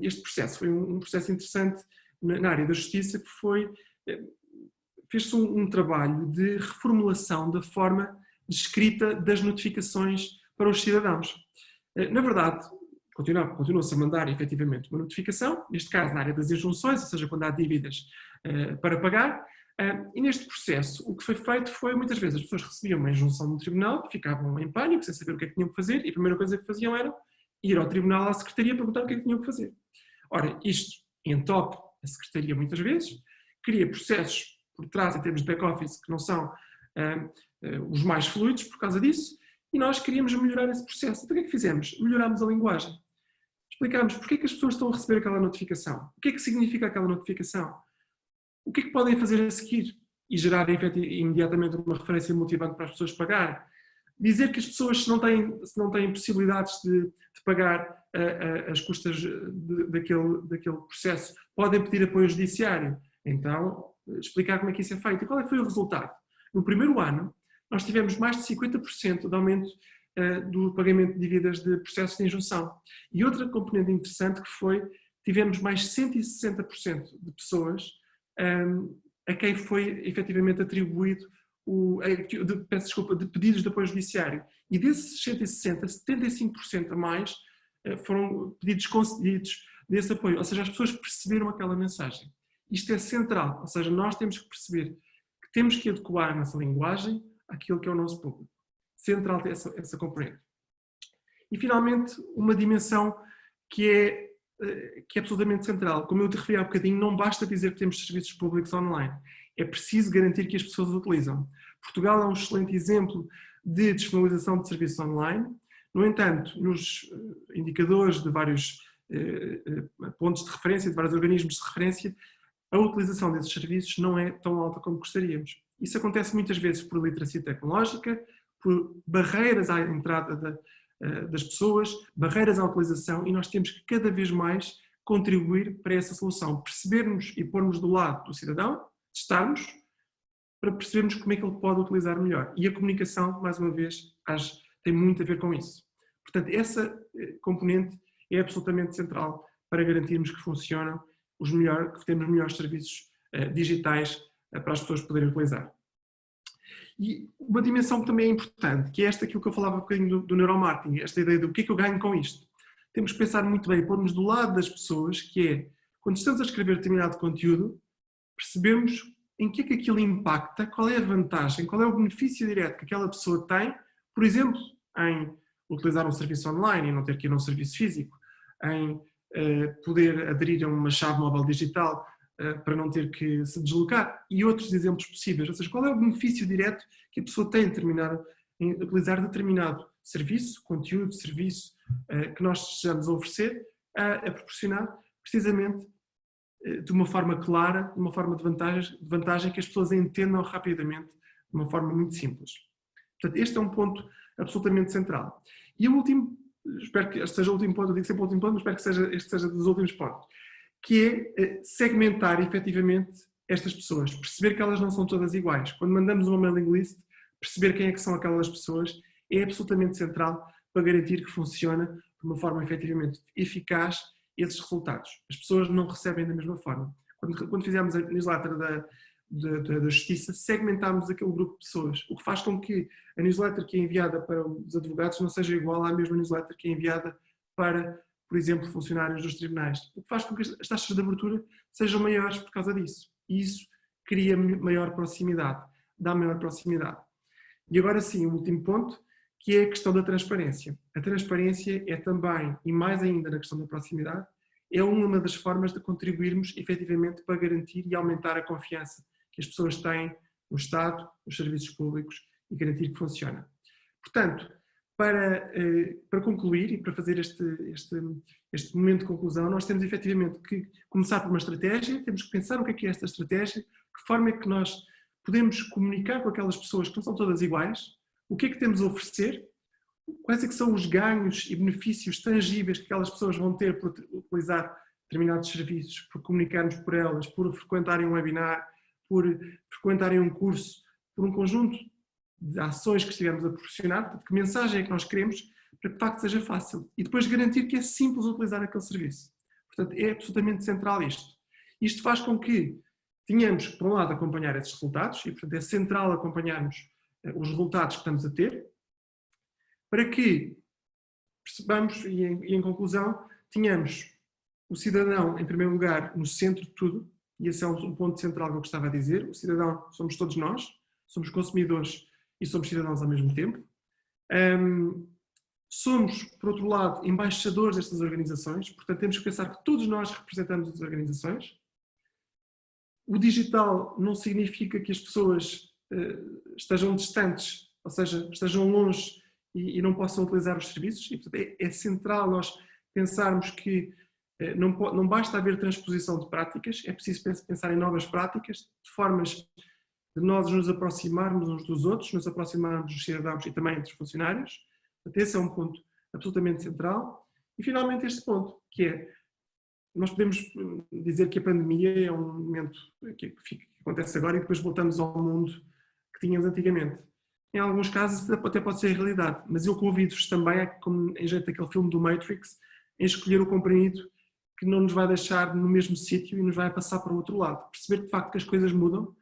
este processo foi um processo interessante na área da justiça, que fez-se um trabalho de reformulação da forma de escrita das notificações para os cidadãos. Na verdade, continua-se a mandar efetivamente uma notificação, neste caso na área das injunções, ou seja, quando há dívidas para pagar, e neste processo o que foi feito foi, muitas vezes as pessoas recebiam uma injunção no tribunal, ficavam em pânico, sem saber o que é que tinham que fazer, e a primeira coisa que faziam era ir ao tribunal, à secretaria, perguntar o que é que tinham que fazer. Ora, isto entope a secretaria muitas vezes, cria processos por trás em termos de back-office que não são os mais fluidos por causa disso, e nós queríamos melhorar esse processo. Então o que é que fizemos? Melhorámos a linguagem. Explicámos porque é que as pessoas estão a receber aquela notificação, o que é que significa aquela notificação, o que é que podem fazer a seguir e gerar imediatamente uma referência motivante para as pessoas pagarem. Dizer que as pessoas, se não têm possibilidades de pagar as custas daquele processo, podem pedir apoio judiciário. Então, explicar como é que isso é feito. E qual é que foi o resultado? No primeiro ano, nós tivemos mais de 50% de aumento do pagamento de dívidas de processos de injunção. E outra componente interessante que foi, tivemos mais 160% de pessoas a quem foi efetivamente atribuído de pedidos de apoio judiciário. E desses 160, 75% a mais foram pedidos concedidos desse apoio. Ou seja, as pessoas perceberam aquela mensagem. Isto é central. Ou seja, nós temos que perceber que temos que adequar a nossa linguagem àquilo que é o nosso público. Central essa componente. E finalmente, uma dimensão que é absolutamente central. Como eu te referi há bocadinho, não basta dizer que temos serviços públicos online. É preciso garantir que as pessoas os utilizam. Portugal é um excelente exemplo de disponibilização de serviços online. No entanto, nos indicadores de vários pontos de referência, de vários organismos de referência, a utilização desses serviços não é tão alta como gostaríamos. Isso acontece muitas vezes por literacia tecnológica, por barreiras à entrada das pessoas, barreiras à utilização, e nós temos que cada vez mais contribuir para essa solução. Percebermos e pormos do lado do cidadão, testarmos, para percebermos como é que ele pode utilizar melhor. E a comunicação, mais uma vez, tem muito a ver com isso. Portanto, essa componente é absolutamente central para garantirmos que funcionam que temos melhores serviços digitais para as pessoas poderem utilizar. E uma dimensão que também é importante, que é esta aquilo que eu falava um bocadinho do neuromarketing, esta ideia do que é que eu ganho com isto. Temos que pensar muito bem, pormos do lado das pessoas, que é, quando estamos a escrever determinado conteúdo, percebemos em que é que aquilo impacta, qual é a vantagem, qual é o benefício direto que aquela pessoa tem, por exemplo, em utilizar um serviço online e não ter que ir a um serviço físico, em poder aderir a uma chave móvel digital para não ter que se deslocar, e outros exemplos possíveis. Ou seja, qual é o benefício direto que a pessoa tem em utilizar determinado serviço, conteúdo, serviço que nós estejamos a oferecer, a proporcionar precisamente de uma forma clara, de uma forma de vantagem que as pessoas entendam rapidamente, de uma forma muito simples. Portanto, este é um ponto absolutamente central. E o último, espero que este seja o último ponto, eu digo sempre o último ponto, mas espero que este seja dos últimos pontos, que é segmentar efetivamente estas pessoas, perceber que elas não são todas iguais. Quando mandamos uma mailing list, perceber quem é que são aquelas pessoas é absolutamente central para garantir que funciona de uma forma efetivamente eficaz esses resultados. As pessoas não recebem da mesma forma. Quando fizemos a newsletter da Justiça, segmentámos aquele grupo de pessoas, o que faz com que a newsletter que é enviada para os advogados não seja igual à mesma newsletter que é enviada para, por exemplo, funcionários dos tribunais. O que faz com que as taxas de abertura sejam maiores por causa disso. E isso cria maior proximidade, dá maior proximidade. E agora sim, o último ponto, que é a questão da transparência. A transparência é também, e mais ainda na questão da proximidade, é uma das formas de contribuirmos efetivamente para garantir e aumentar a confiança que as pessoas têm no Estado, nos serviços públicos e garantir que funciona. Portanto, para concluir e para fazer este momento de conclusão, nós temos efetivamente que começar por uma estratégia, temos que pensar o que é esta estratégia, que forma é que nós podemos comunicar com aquelas pessoas que não são todas iguais, o que é que temos a oferecer, quais é que são os ganhos e benefícios tangíveis que aquelas pessoas vão ter por utilizar determinados serviços, por comunicarmos por elas, por frequentarem um webinar, por frequentarem um curso, por um conjunto de ações que estivemos a proporcionar, portanto, que mensagem é que nós queremos para que de facto seja fácil. E depois garantir que é simples utilizar aquele serviço. Portanto, é absolutamente central isto. Isto faz com que tenhamos, por um lado, acompanhar esses resultados, e portanto é central acompanharmos os resultados que estamos a ter, para que percebamos, e em conclusão, tenhamos o cidadão, em primeiro lugar, no centro de tudo, e esse é um ponto central que eu gostava de dizer. O cidadão somos todos nós, somos consumidores e somos cidadãos ao mesmo tempo. Somos, por outro lado, embaixadores destas organizações, portanto temos que pensar que todos nós representamos as organizações. O digital não significa que as pessoas estejam distantes, ou seja, estejam longe e não possam utilizar os serviços, e portanto é central nós pensarmos que não basta haver transposição de práticas, é preciso pensar em novas práticas, de formas de nós nos aproximarmos uns dos outros, nos aproximarmos dos cidadãos e também dos funcionários. Portanto, esse é um ponto absolutamente central. E finalmente este ponto, que é, nós podemos dizer que a pandemia é um momento que acontece agora e depois voltamos ao mundo que tínhamos antigamente. Em alguns casos até pode ser a realidade, mas eu convido-vos também, como em jeito daquele filme do Matrix, a escolher o comprimido que não nos vai deixar no mesmo sítio e nos vai passar para o outro lado. Perceber de facto que as coisas mudam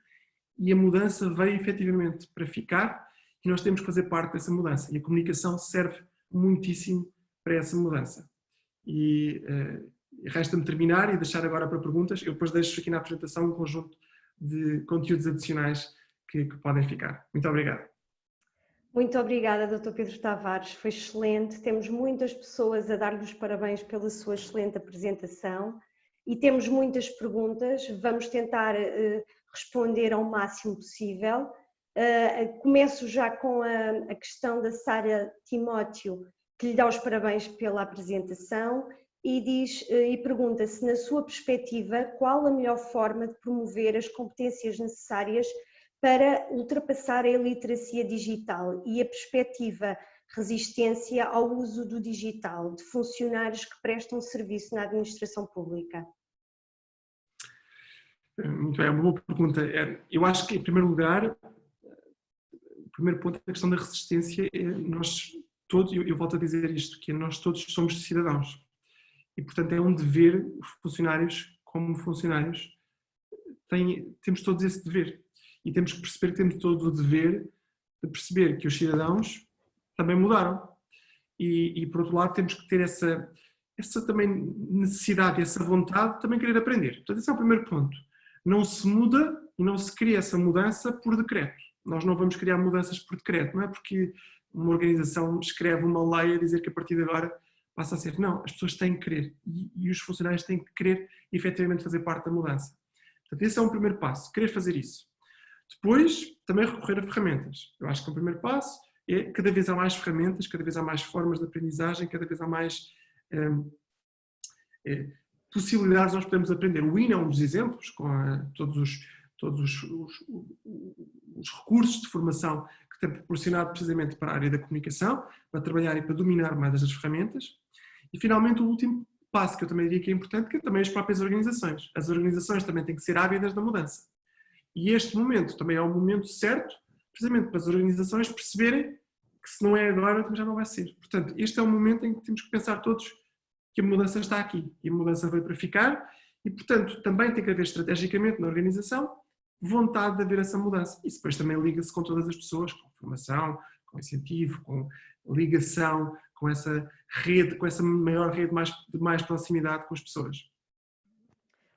e a mudança veio efetivamente para ficar e nós temos que fazer parte dessa mudança. E a comunicação serve muitíssimo para essa mudança. E resta-me terminar e deixar agora para perguntas. Eu depois deixo aqui na apresentação um conjunto de conteúdos adicionais que podem ficar. Muito obrigado. Muito obrigada, Dr. Pedro Tavares, foi excelente. Temos muitas pessoas a dar-lhe os parabéns pela sua excelente apresentação e temos muitas perguntas. Vamos tentar responder ao máximo possível. Começo já com a questão da Sara Timóteo, que lhe dá os parabéns pela apresentação e pergunta se, na sua perspectiva, qual a melhor forma de promover as competências necessárias para ultrapassar a iliteracia digital e a perspectiva resistência ao uso do digital de funcionários que prestam serviço na administração pública? Muito bem, é uma boa pergunta. Eu acho que, em primeiro lugar, o primeiro ponto é a questão da resistência. Nós todos, eu volto a dizer isto, que nós todos somos cidadãos e, portanto, é um dever, os funcionários como funcionários, temos todos esse dever. E temos que perceber que temos todo o dever de perceber que os cidadãos também mudaram. E por outro lado, temos que ter essa também necessidade, essa vontade de também querer aprender. Portanto, esse é o primeiro ponto. Não se muda e não se cria essa mudança por decreto. Nós não vamos criar mudanças por decreto, não é porque uma organização escreve uma lei a dizer que a partir de agora passa a ser. Não, as pessoas têm que querer e os funcionários têm que querer efetivamente fazer parte da mudança. Portanto, esse é um primeiro passo, querer fazer isso. Depois, também recorrer a ferramentas. Eu acho que o primeiro passo é cada vez há mais ferramentas, cada vez há mais formas de aprendizagem, cada vez há mais possibilidades nós podemos aprender. O INA é um dos exemplos, com todos os recursos de formação que tem proporcionado precisamente para a área da comunicação, para trabalhar e para dominar mais estas ferramentas. E finalmente o último passo que eu também diria que é importante, que é também as próprias organizações. As organizações também têm que ser ávidas da mudança. E este momento também é o momento certo, precisamente para as organizações perceberem que se não é agora, também já não vai ser. Portanto, este é o momento em que temos que pensar todos que a mudança está aqui e a mudança veio para ficar e, portanto, também tem que haver estrategicamente na organização vontade de haver essa mudança. Isso depois também liga-se com todas as pessoas, com formação, com incentivo, com ligação, com essa rede, com essa maior rede de mais proximidade com as pessoas.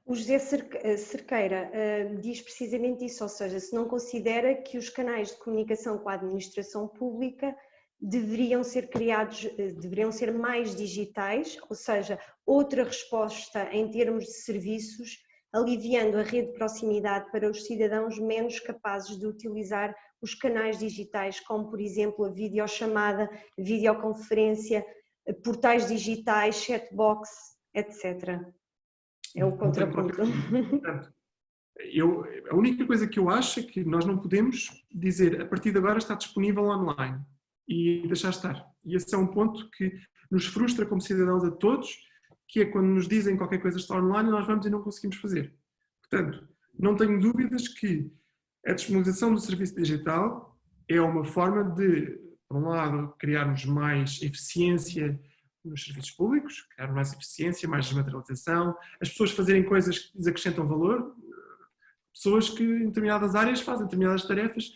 O José Cerqueira diz precisamente isso, ou seja, se não considera que os canais de comunicação com a administração pública deveriam ser criados, deveriam ser mais digitais, ou seja, outra resposta em termos de serviços, aliviando a rede de proximidade para os cidadãos menos capazes de utilizar os canais digitais, como por exemplo a videochamada, videoconferência, portais digitais, chatbox, etc. É o contraponto. Portanto, a única coisa que eu acho é que nós não podemos dizer a partir de agora está disponível online e deixar estar. E esse é um ponto que nos frustra como cidadãos a todos que é quando nos dizem qualquer coisa está online e nós vamos e não conseguimos fazer. Portanto, não tenho dúvidas que a disponibilização do serviço digital é uma forma de, por um lado, criarmos mais eficiência nos serviços públicos, criar mais eficiência, mais desmaterialização, as pessoas fazerem coisas que lhes acrescentam valor, pessoas que em determinadas áreas fazem determinadas tarefas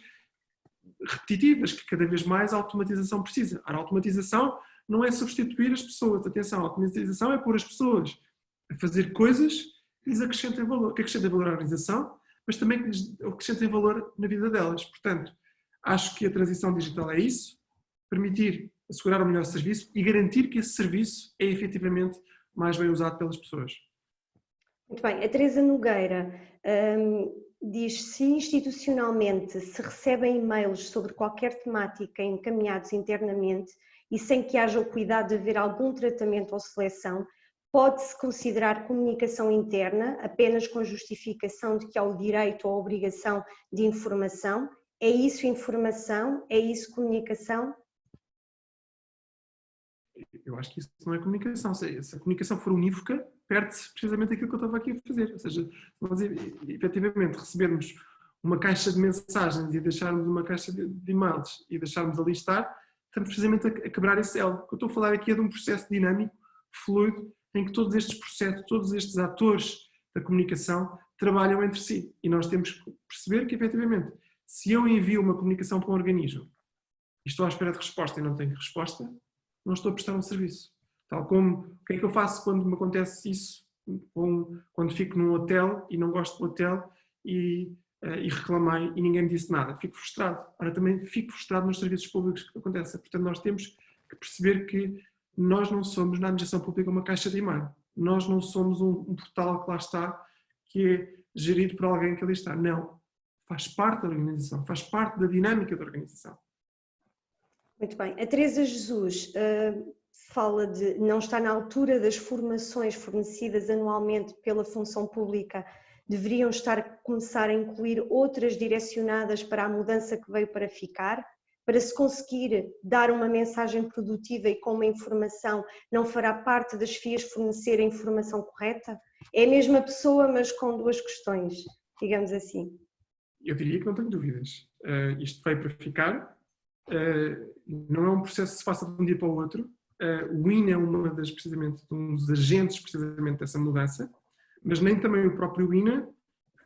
repetitivas, que cada vez mais a automatização precisa. A automatização não é substituir as pessoas, atenção, a automatização é pôr as pessoas a fazer coisas que lhes acrescentem valor, que acrescentem valor à organização, mas também que lhes acrescentem valor na vida delas. Portanto, acho que a transição digital é isso, permitir assegurar o melhor serviço e garantir que esse serviço é efetivamente mais bem usado pelas pessoas. Muito bem. A Teresa Nogueira diz: se institucionalmente se recebem e-mails sobre qualquer temática encaminhados internamente e sem que haja o cuidado de haver algum tratamento ou seleção, pode-se considerar comunicação interna apenas com a justificação de que há o direito ou a obrigação de informação? É isso informação? É isso comunicação? Eu acho que isso não é comunicação. Se a comunicação for unívoca, perde-se precisamente aquilo que eu estava aqui a fazer. Ou seja, se nós efetivamente recebermos uma caixa de mensagens e deixarmos uma caixa de e-mails e deixarmos ali estar, estamos precisamente a quebrar esse elo. O que eu estou a falar aqui é de um processo dinâmico, fluido, em que todos estes processos, todos estes atores da comunicação trabalham entre si. E nós temos que perceber que, efetivamente, se eu envio uma comunicação para um organismo e estou à espera de resposta e não tenho resposta, não estou a prestar um serviço. Tal como, o que é que eu faço quando me acontece isso, quando fico num hotel e não gosto do hotel e reclamei e ninguém me disse nada. Fico frustrado. Ora, também fico frustrado nos serviços públicos que acontece. Portanto, nós temos que perceber que nós não somos, na administração pública, uma caixa de e-mail. Nós não somos um portal que lá está, que é gerido por alguém que ali está. Não. Faz parte da organização, faz parte da dinâmica da organização. Muito bem. A Teresa Jesus fala de não estar na altura das formações fornecidas anualmente pela função pública, deveriam começar a incluir outras direcionadas para a mudança que veio para ficar, para se conseguir dar uma mensagem produtiva e com uma informação não fará parte das FIAs fornecer a informação correta? É a mesma pessoa, mas com duas questões, digamos assim. Eu diria que não tenho dúvidas. Isto veio para ficar. Não é um processo que se faça de um dia para o outro. O INA é precisamente um dos agentes precisamente dessa mudança, mas nem também o próprio INA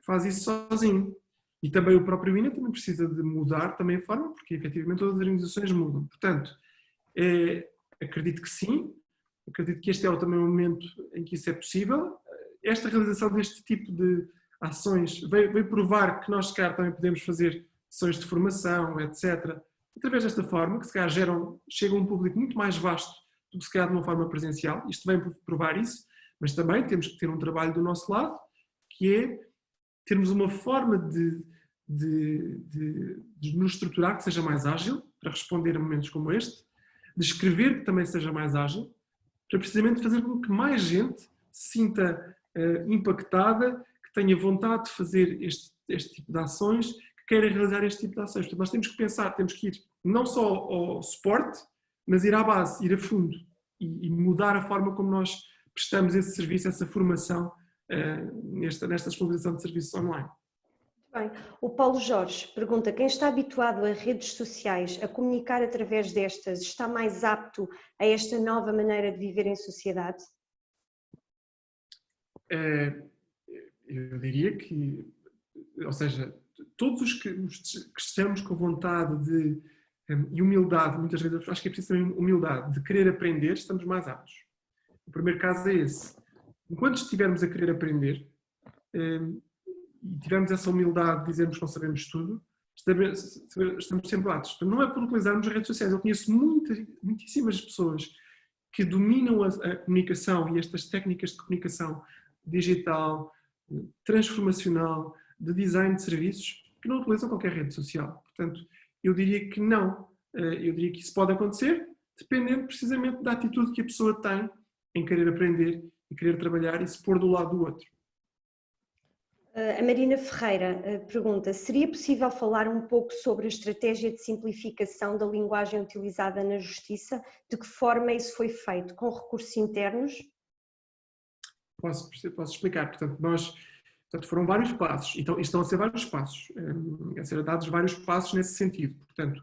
faz isso sozinho. E também o próprio INA também precisa de mudar também a forma, porque efetivamente todas as organizações mudam. Portanto, acredito que sim, acredito que este é também o momento em que isso é possível. Esta realização deste tipo de ações veio provar que nós, se calhar, também podemos fazer ações de formação, etc., através desta forma, que se calhar chega a um público muito mais vasto do que se calhar de uma forma presencial. Isto vem provar isso, mas também temos que ter um trabalho do nosso lado, que é termos uma forma de nos estruturar que seja mais ágil, para responder a momentos como este, de escrever que também seja mais ágil, para precisamente fazer com que mais gente se sinta impactada, que tenha vontade de fazer este tipo de ações, que queira realizar este tipo de ações. Portanto, nós temos que pensar, temos que ir não só ao suporte, mas ir à base, ir a fundo e mudar a forma como nós prestamos esse serviço, essa formação nesta disponibilização de serviços online. Bem, o Paulo Jorge pergunta: quem está habituado a redes sociais, a comunicar através destas, está mais apto a esta nova maneira de viver em sociedade? Eu diria que, ou seja, todos os que estamos com vontade e humildade, muitas vezes eu acho que é preciso também humildade, de querer aprender, estamos mais aptos. O primeiro caso é esse. Enquanto estivermos a querer aprender e tivermos essa humildade de dizermos que não sabemos tudo, estamos sempre aptos. Não é por utilizarmos as redes sociais. Eu conheço muitíssimas pessoas que dominam a comunicação e estas técnicas de comunicação digital, transformacional, de design de serviços, que não utilizam qualquer rede social. Portanto, eu diria que não. Eu diria que isso pode acontecer, dependendo precisamente da atitude que a pessoa tem em querer aprender e querer trabalhar e se pôr do lado do outro. A Marina Ferreira pergunta: seria possível falar um pouco sobre a estratégia de simplificação da linguagem utilizada na Justiça? De que forma isso foi feito? Com recursos internos? posso explicar. Portanto, foram vários passos, e estão a ser vários passos, a ser dados vários passos nesse sentido. Portanto,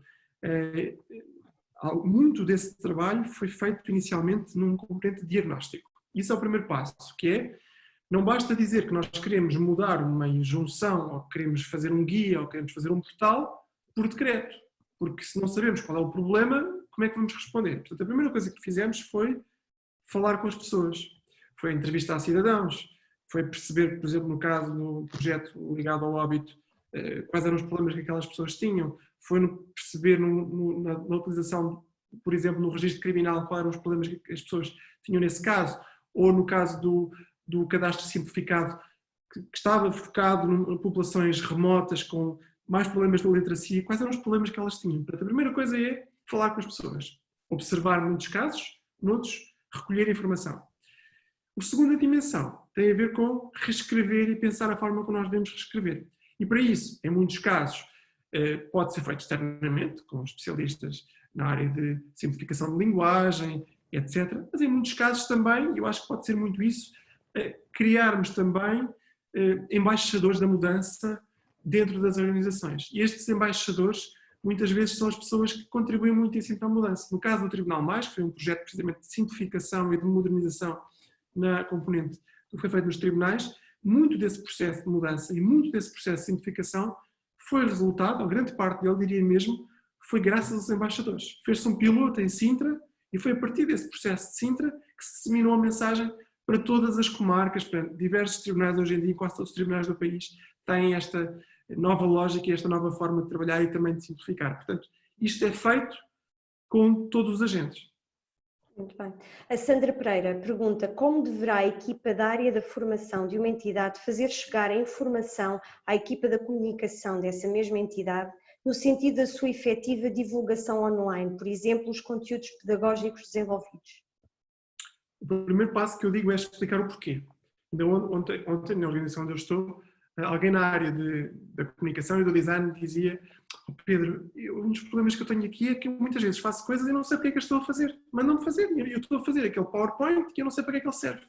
muito desse trabalho foi feito inicialmente num componente diagnóstico. Isso é o primeiro passo, que é, não basta dizer que nós queremos mudar uma injunção, ou queremos fazer um guia, ou queremos fazer um portal, por decreto. Porque se não sabemos qual é o problema, como é que vamos responder? Portanto, a primeira coisa que fizemos foi falar com as pessoas, foi entrevistar cidadãos, foi perceber, por exemplo, no caso do projeto ligado ao óbito, quais eram os problemas que aquelas pessoas tinham, foi perceber na utilização, por exemplo, no registro criminal, quais eram os problemas que as pessoas tinham nesse caso, ou no caso do cadastro simplificado, que estava focado em populações remotas com mais problemas de literacia, quais eram os problemas que elas tinham. Portanto, a primeira coisa é falar com as pessoas, observar muitos casos, noutros, recolher informação. A segunda dimensão tem a ver com reescrever e pensar a forma como nós devemos reescrever. E para isso, em muitos casos, pode ser feito externamente, com especialistas na área de simplificação de linguagem, etc. Mas em muitos casos também, eu acho que pode ser muito isso, criarmos também embaixadores da mudança dentro das organizações. E estes embaixadores, muitas vezes, são as pessoas que contribuem muitíssimo para a mudança. No caso do Tribunal Mais, que foi um projeto precisamente de simplificação e de modernização na componente do que foi feito nos tribunais, muito desse processo de mudança e muito desse processo de simplificação foi resultado, ou grande parte dele, diria mesmo, foi graças aos embaixadores. Fez-se um piloto em Sintra e foi a partir desse processo de Sintra que se disseminou a mensagem para todas as comarcas, para diversos tribunais hoje em dia, quase todos os tribunais do país têm esta nova lógica e esta nova forma de trabalhar e também de simplificar. Portanto, isto é feito com todos os agentes. Muito bem. A Sandra Pereira pergunta como deverá a equipa da área da formação de uma entidade fazer chegar a informação à equipa da comunicação dessa mesma entidade no sentido da sua efetiva divulgação online, por exemplo, os conteúdos pedagógicos desenvolvidos? O primeiro passo que eu digo é explicar o porquê. Ontem, na organização onde eu estou, alguém na área da comunicação e do design dizia: Pedro, um dos problemas que eu tenho aqui é que muitas vezes faço coisas e não sei para que é que eu estou a fazer. Mandam-me fazer, e eu estou a fazer aquele PowerPoint que eu não sei para que é que ele serve.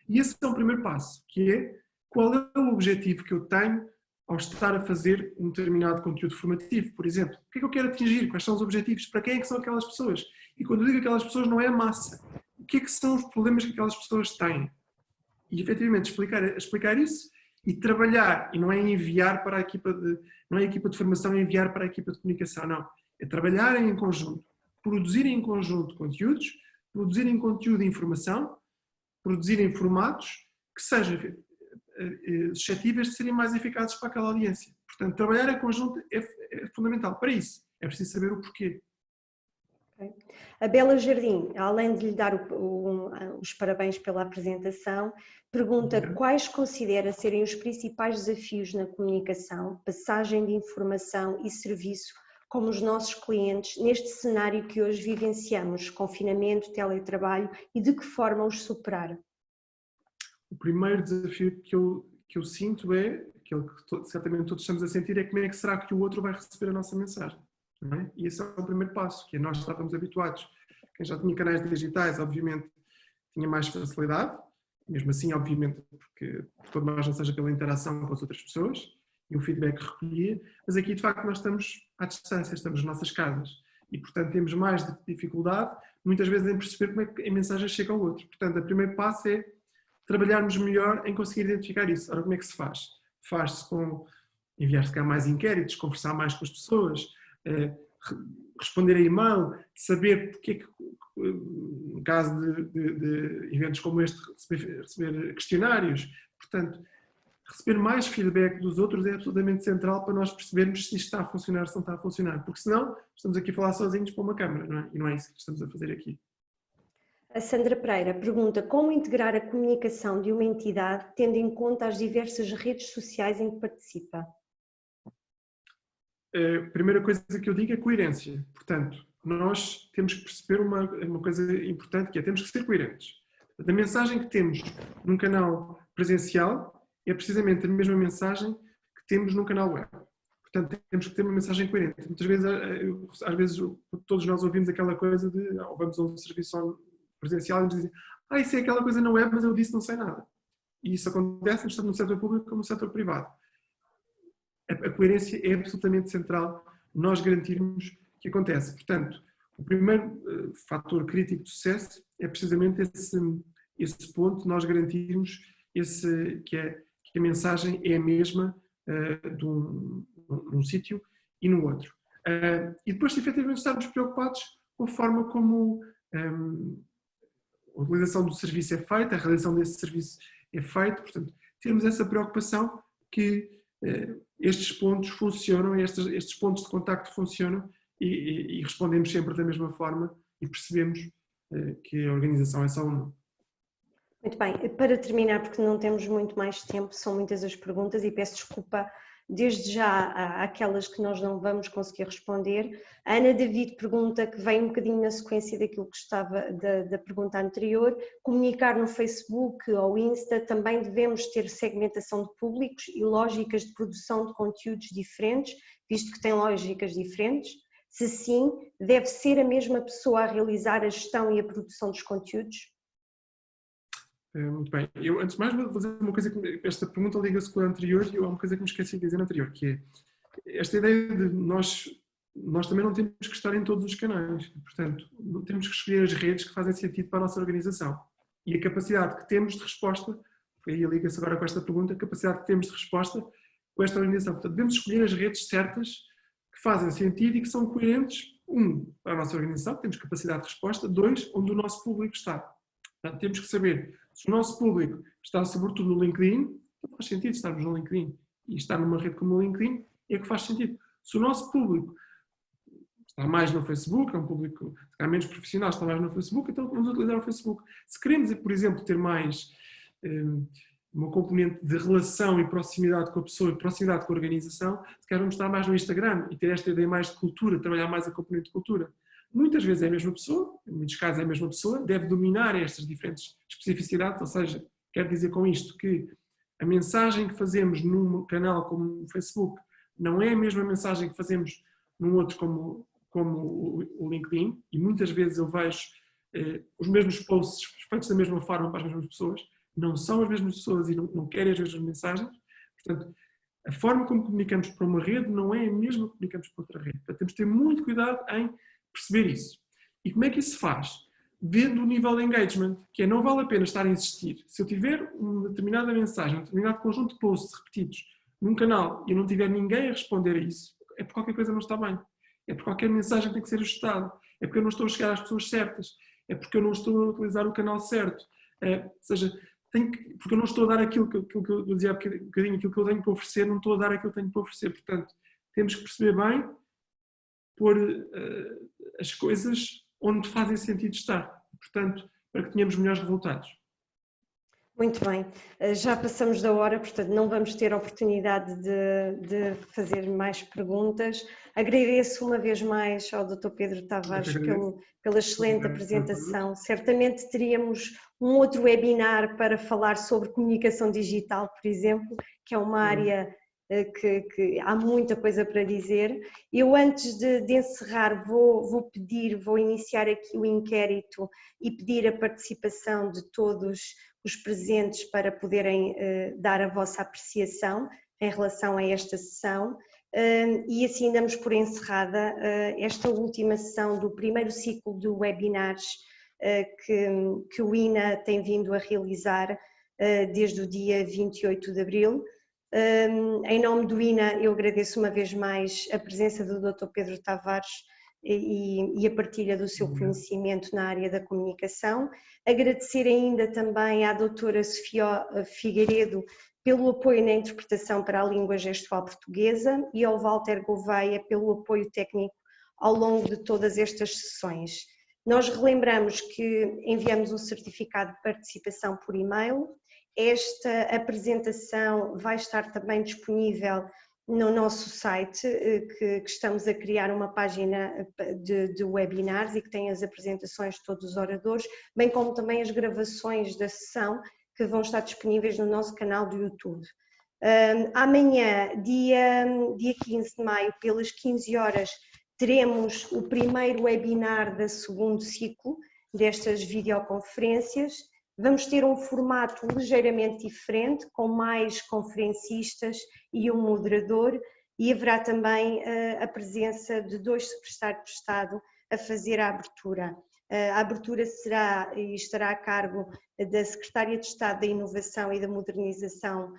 E esse é o primeiro passo, que é qual é o objetivo que eu tenho ao estar a fazer um determinado conteúdo formativo, por exemplo. O que é que eu quero atingir? Quais são os objetivos? Para quem é que são aquelas pessoas? E quando eu digo aquelas pessoas, não é a massa. O que é que são os problemas que aquelas pessoas têm? E efetivamente explicar isso e trabalhar, e não é enviar para a equipa não é a equipa de formação enviar para a equipa de comunicação, não. É trabalharem em conjunto, produzirem em conjunto conteúdos, produzirem conteúdo e informação, produzirem formatos que sejam suscetíveis de serem mais eficazes para aquela audiência. Portanto, trabalhar em conjunto é fundamental. Para isso, é preciso saber o porquê. Okay. A Bela Jardim, além de lhe dar os parabéns pela apresentação, pergunta quais considera serem os principais desafios na comunicação, passagem de informação e serviço como os nossos clientes neste cenário que hoje vivenciamos, confinamento, teletrabalho, e de que forma os superar? O primeiro desafio que eu sinto é, aquele que certamente todos estamos a sentir, é como é que será que o outro vai receber a nossa mensagem. Não é? E esse é o primeiro passo, que nós estávamos habituados. Quem já tinha canais digitais, obviamente, tinha mais facilidade, mesmo assim, obviamente, porque por mais não seja pela interação com as outras pessoas e o feedback que recolhia, mas aqui, de facto, nós estamos à distância, estamos nas nossas casas e, portanto, temos mais dificuldade, muitas vezes, em perceber como é que a mensagem chega ao outro. Portanto, o primeiro passo é trabalharmos melhor em conseguir identificar isso. Ora, como é que se faz? Faz-se com enviar-se cá mais inquéritos, conversar mais com as pessoas, responder a e-mail, saber porque é que, no caso de eventos como este, receber questionários. Portanto, receber mais feedback dos outros é absolutamente central para nós percebermos se isto está a funcionar ou se não está a funcionar, porque senão estamos aqui a falar sozinhos para uma câmara, não é? E não é isso que estamos a fazer aqui. A Sandra Pereira pergunta como integrar a comunicação de uma entidade tendo em conta as diversas redes sociais em que participa. A primeira coisa que eu digo é coerência. Portanto, nós temos que perceber uma coisa importante, que é temos que ser coerentes. A mensagem que temos num canal presencial é precisamente a mesma mensagem que temos num canal web. Portanto, temos que ter uma mensagem coerente. Muitas vezes, às vezes, todos nós ouvimos aquela coisa de vamos a um serviço presencial e nos dizem isso é aquela coisa na web, mas eu disse não sei nada. E isso acontece tanto no setor público como no setor privado. A coerência é absolutamente central nós garantirmos que acontece. Portanto, o primeiro fator crítico de sucesso é precisamente esse ponto, nós garantirmos que a mensagem é a mesma num sítio e no outro. E depois, efetivamente, estarmos preocupados com a forma como a utilização do serviço é feita, a realização desse serviço é feita, portanto, termos essa preocupação que estes pontos funcionam, estes pontos de contacto funcionam e respondemos sempre da mesma forma e percebemos que a organização é só uma. Muito bem, para terminar, porque não temos muito mais tempo, são muitas as perguntas e peço desculpa desde já àquelas que nós não vamos conseguir responder. A Ana David pergunta, que vem um bocadinho na sequência daquilo que estava da pergunta anterior: comunicar no Facebook ou Insta, também devemos ter segmentação de públicos e lógicas de produção de conteúdos diferentes, visto que têm lógicas diferentes? Se sim, deve ser a mesma pessoa a realizar a gestão e a produção dos conteúdos? Muito bem. Eu, antes de mais, vou dizer uma coisa que esta pergunta liga-se com a anterior e é uma coisa que me esqueci de dizer na anterior, que é esta ideia de nós também não temos que estar em todos os canais. Portanto, temos que escolher as redes que fazem sentido para a nossa organização. E a capacidade que temos de resposta, aí liga-se agora com esta pergunta, a capacidade que temos de resposta com esta organização. Portanto, devemos escolher as redes certas que fazem sentido e que são coerentes, para a nossa organização, temos capacidade de resposta, 2, onde o nosso público está. Portanto, temos que saber se o nosso público está sobretudo no LinkedIn, não faz sentido estarmos no LinkedIn. E estar numa rede como o LinkedIn é que faz sentido. Se o nosso público está mais no Facebook, é um público menos profissional, está mais no Facebook, então vamos utilizar o Facebook. Se queremos, por exemplo, ter mais uma componente de relação e proximidade com a pessoa e proximidade com a organização, se calhar vamos estar mais no Instagram e ter esta ideia mais de cultura, trabalhar mais a componente de cultura. Muitas vezes é a mesma pessoa, em muitos casos é a mesma pessoa, deve dominar estas diferentes especificidades, ou seja, quero dizer com isto que a mensagem que fazemos num canal como o Facebook não é a mesma mensagem que fazemos num outro como o LinkedIn, e muitas vezes eu vejo os mesmos posts feitos da mesma forma para as mesmas pessoas, não são as mesmas pessoas e não querem as mesmas mensagens, portanto, a forma como comunicamos para uma rede não é a mesma que comunicamos para outra rede. Portanto, temos de ter muito cuidado em perceber isso. E como é que isso se faz? Vendo o nível de engagement, que é não vale a pena estar a insistir. Se eu tiver uma determinada mensagem, um determinado conjunto de posts repetidos num canal e eu não tiver ninguém a responder a isso, é porque qualquer coisa não está bem. É porque qualquer mensagem tem que ser ajustada. É porque eu não estou a chegar às pessoas certas. É porque eu não estou a utilizar o canal certo. Ou seja, porque eu não estou a dar aquilo que eu dizia há bocadinho, aquilo que eu tenho para oferecer, não estou a dar aquilo que eu tenho para oferecer. Portanto, temos que perceber bem, pôr as coisas onde fazem sentido estar, portanto, para que tenhamos melhores resultados. Muito bem, já passamos da hora, portanto não vamos ter a oportunidade de fazer mais perguntas. Agradeço uma vez mais ao Dr. Pedro Tavares pela excelente apresentação. Certamente teríamos um outro webinar para falar sobre comunicação digital, por exemplo, que é uma área que há muita coisa para dizer. Eu, antes de encerrar, vou iniciar aqui o inquérito e pedir a participação de todos os presentes para poderem dar a vossa apreciação em relação a esta sessão, e assim damos por encerrada esta última sessão do primeiro ciclo de webinars que o INA tem vindo a realizar desde o dia 28 de abril. Em nome do INA, eu agradeço uma vez mais a presença do Dr. Pedro Tavares e a partilha do seu conhecimento na área da comunicação. Agradecer ainda também à doutora Sofia Figueiredo pelo apoio na interpretação para a língua gestual portuguesa e ao Walter Gouveia pelo apoio técnico ao longo de todas estas sessões. Nós relembramos que enviamos um certificado de participação por e-mail. Esta apresentação vai estar também disponível no nosso site, que estamos a criar uma página de webinars e que tem as apresentações de todos os oradores, bem como também as gravações da sessão que vão estar disponíveis no nosso canal do YouTube. Amanhã, dia 15 de maio, pelas 15 horas, teremos o primeiro webinar do segundo ciclo destas videoconferências. Vamos ter um formato ligeiramente diferente, com mais conferencistas e um moderador, e haverá também a presença de 2 secretários de Estado a fazer a abertura. A abertura será e estará a cargo da Secretária de Estado da Inovação e da Modernização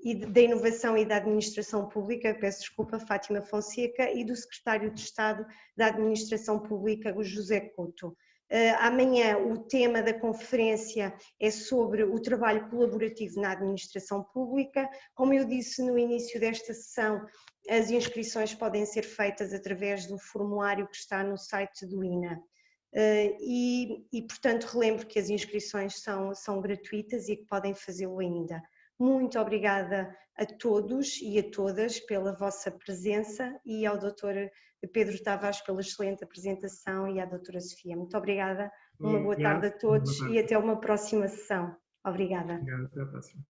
e da Inovação e da Administração Pública, peço desculpa, Fátima Fonseca, e do Secretário de Estado da Administração Pública, o José Couto. Amanhã o tema da conferência é sobre o trabalho colaborativo na administração pública. Como eu disse no início desta sessão, as inscrições podem ser feitas através do formulário que está no site do INA. Portanto, relembro que as inscrições são gratuitas e que podem fazê-lo ainda. Muito obrigada a todos e a todas pela vossa presença e ao Dr. Pedro Tavares pela excelente apresentação e à doutora Sofia. Muito obrigada, uma boa tarde a todos e até uma próxima sessão. Obrigada. Obrigado, até a próxima.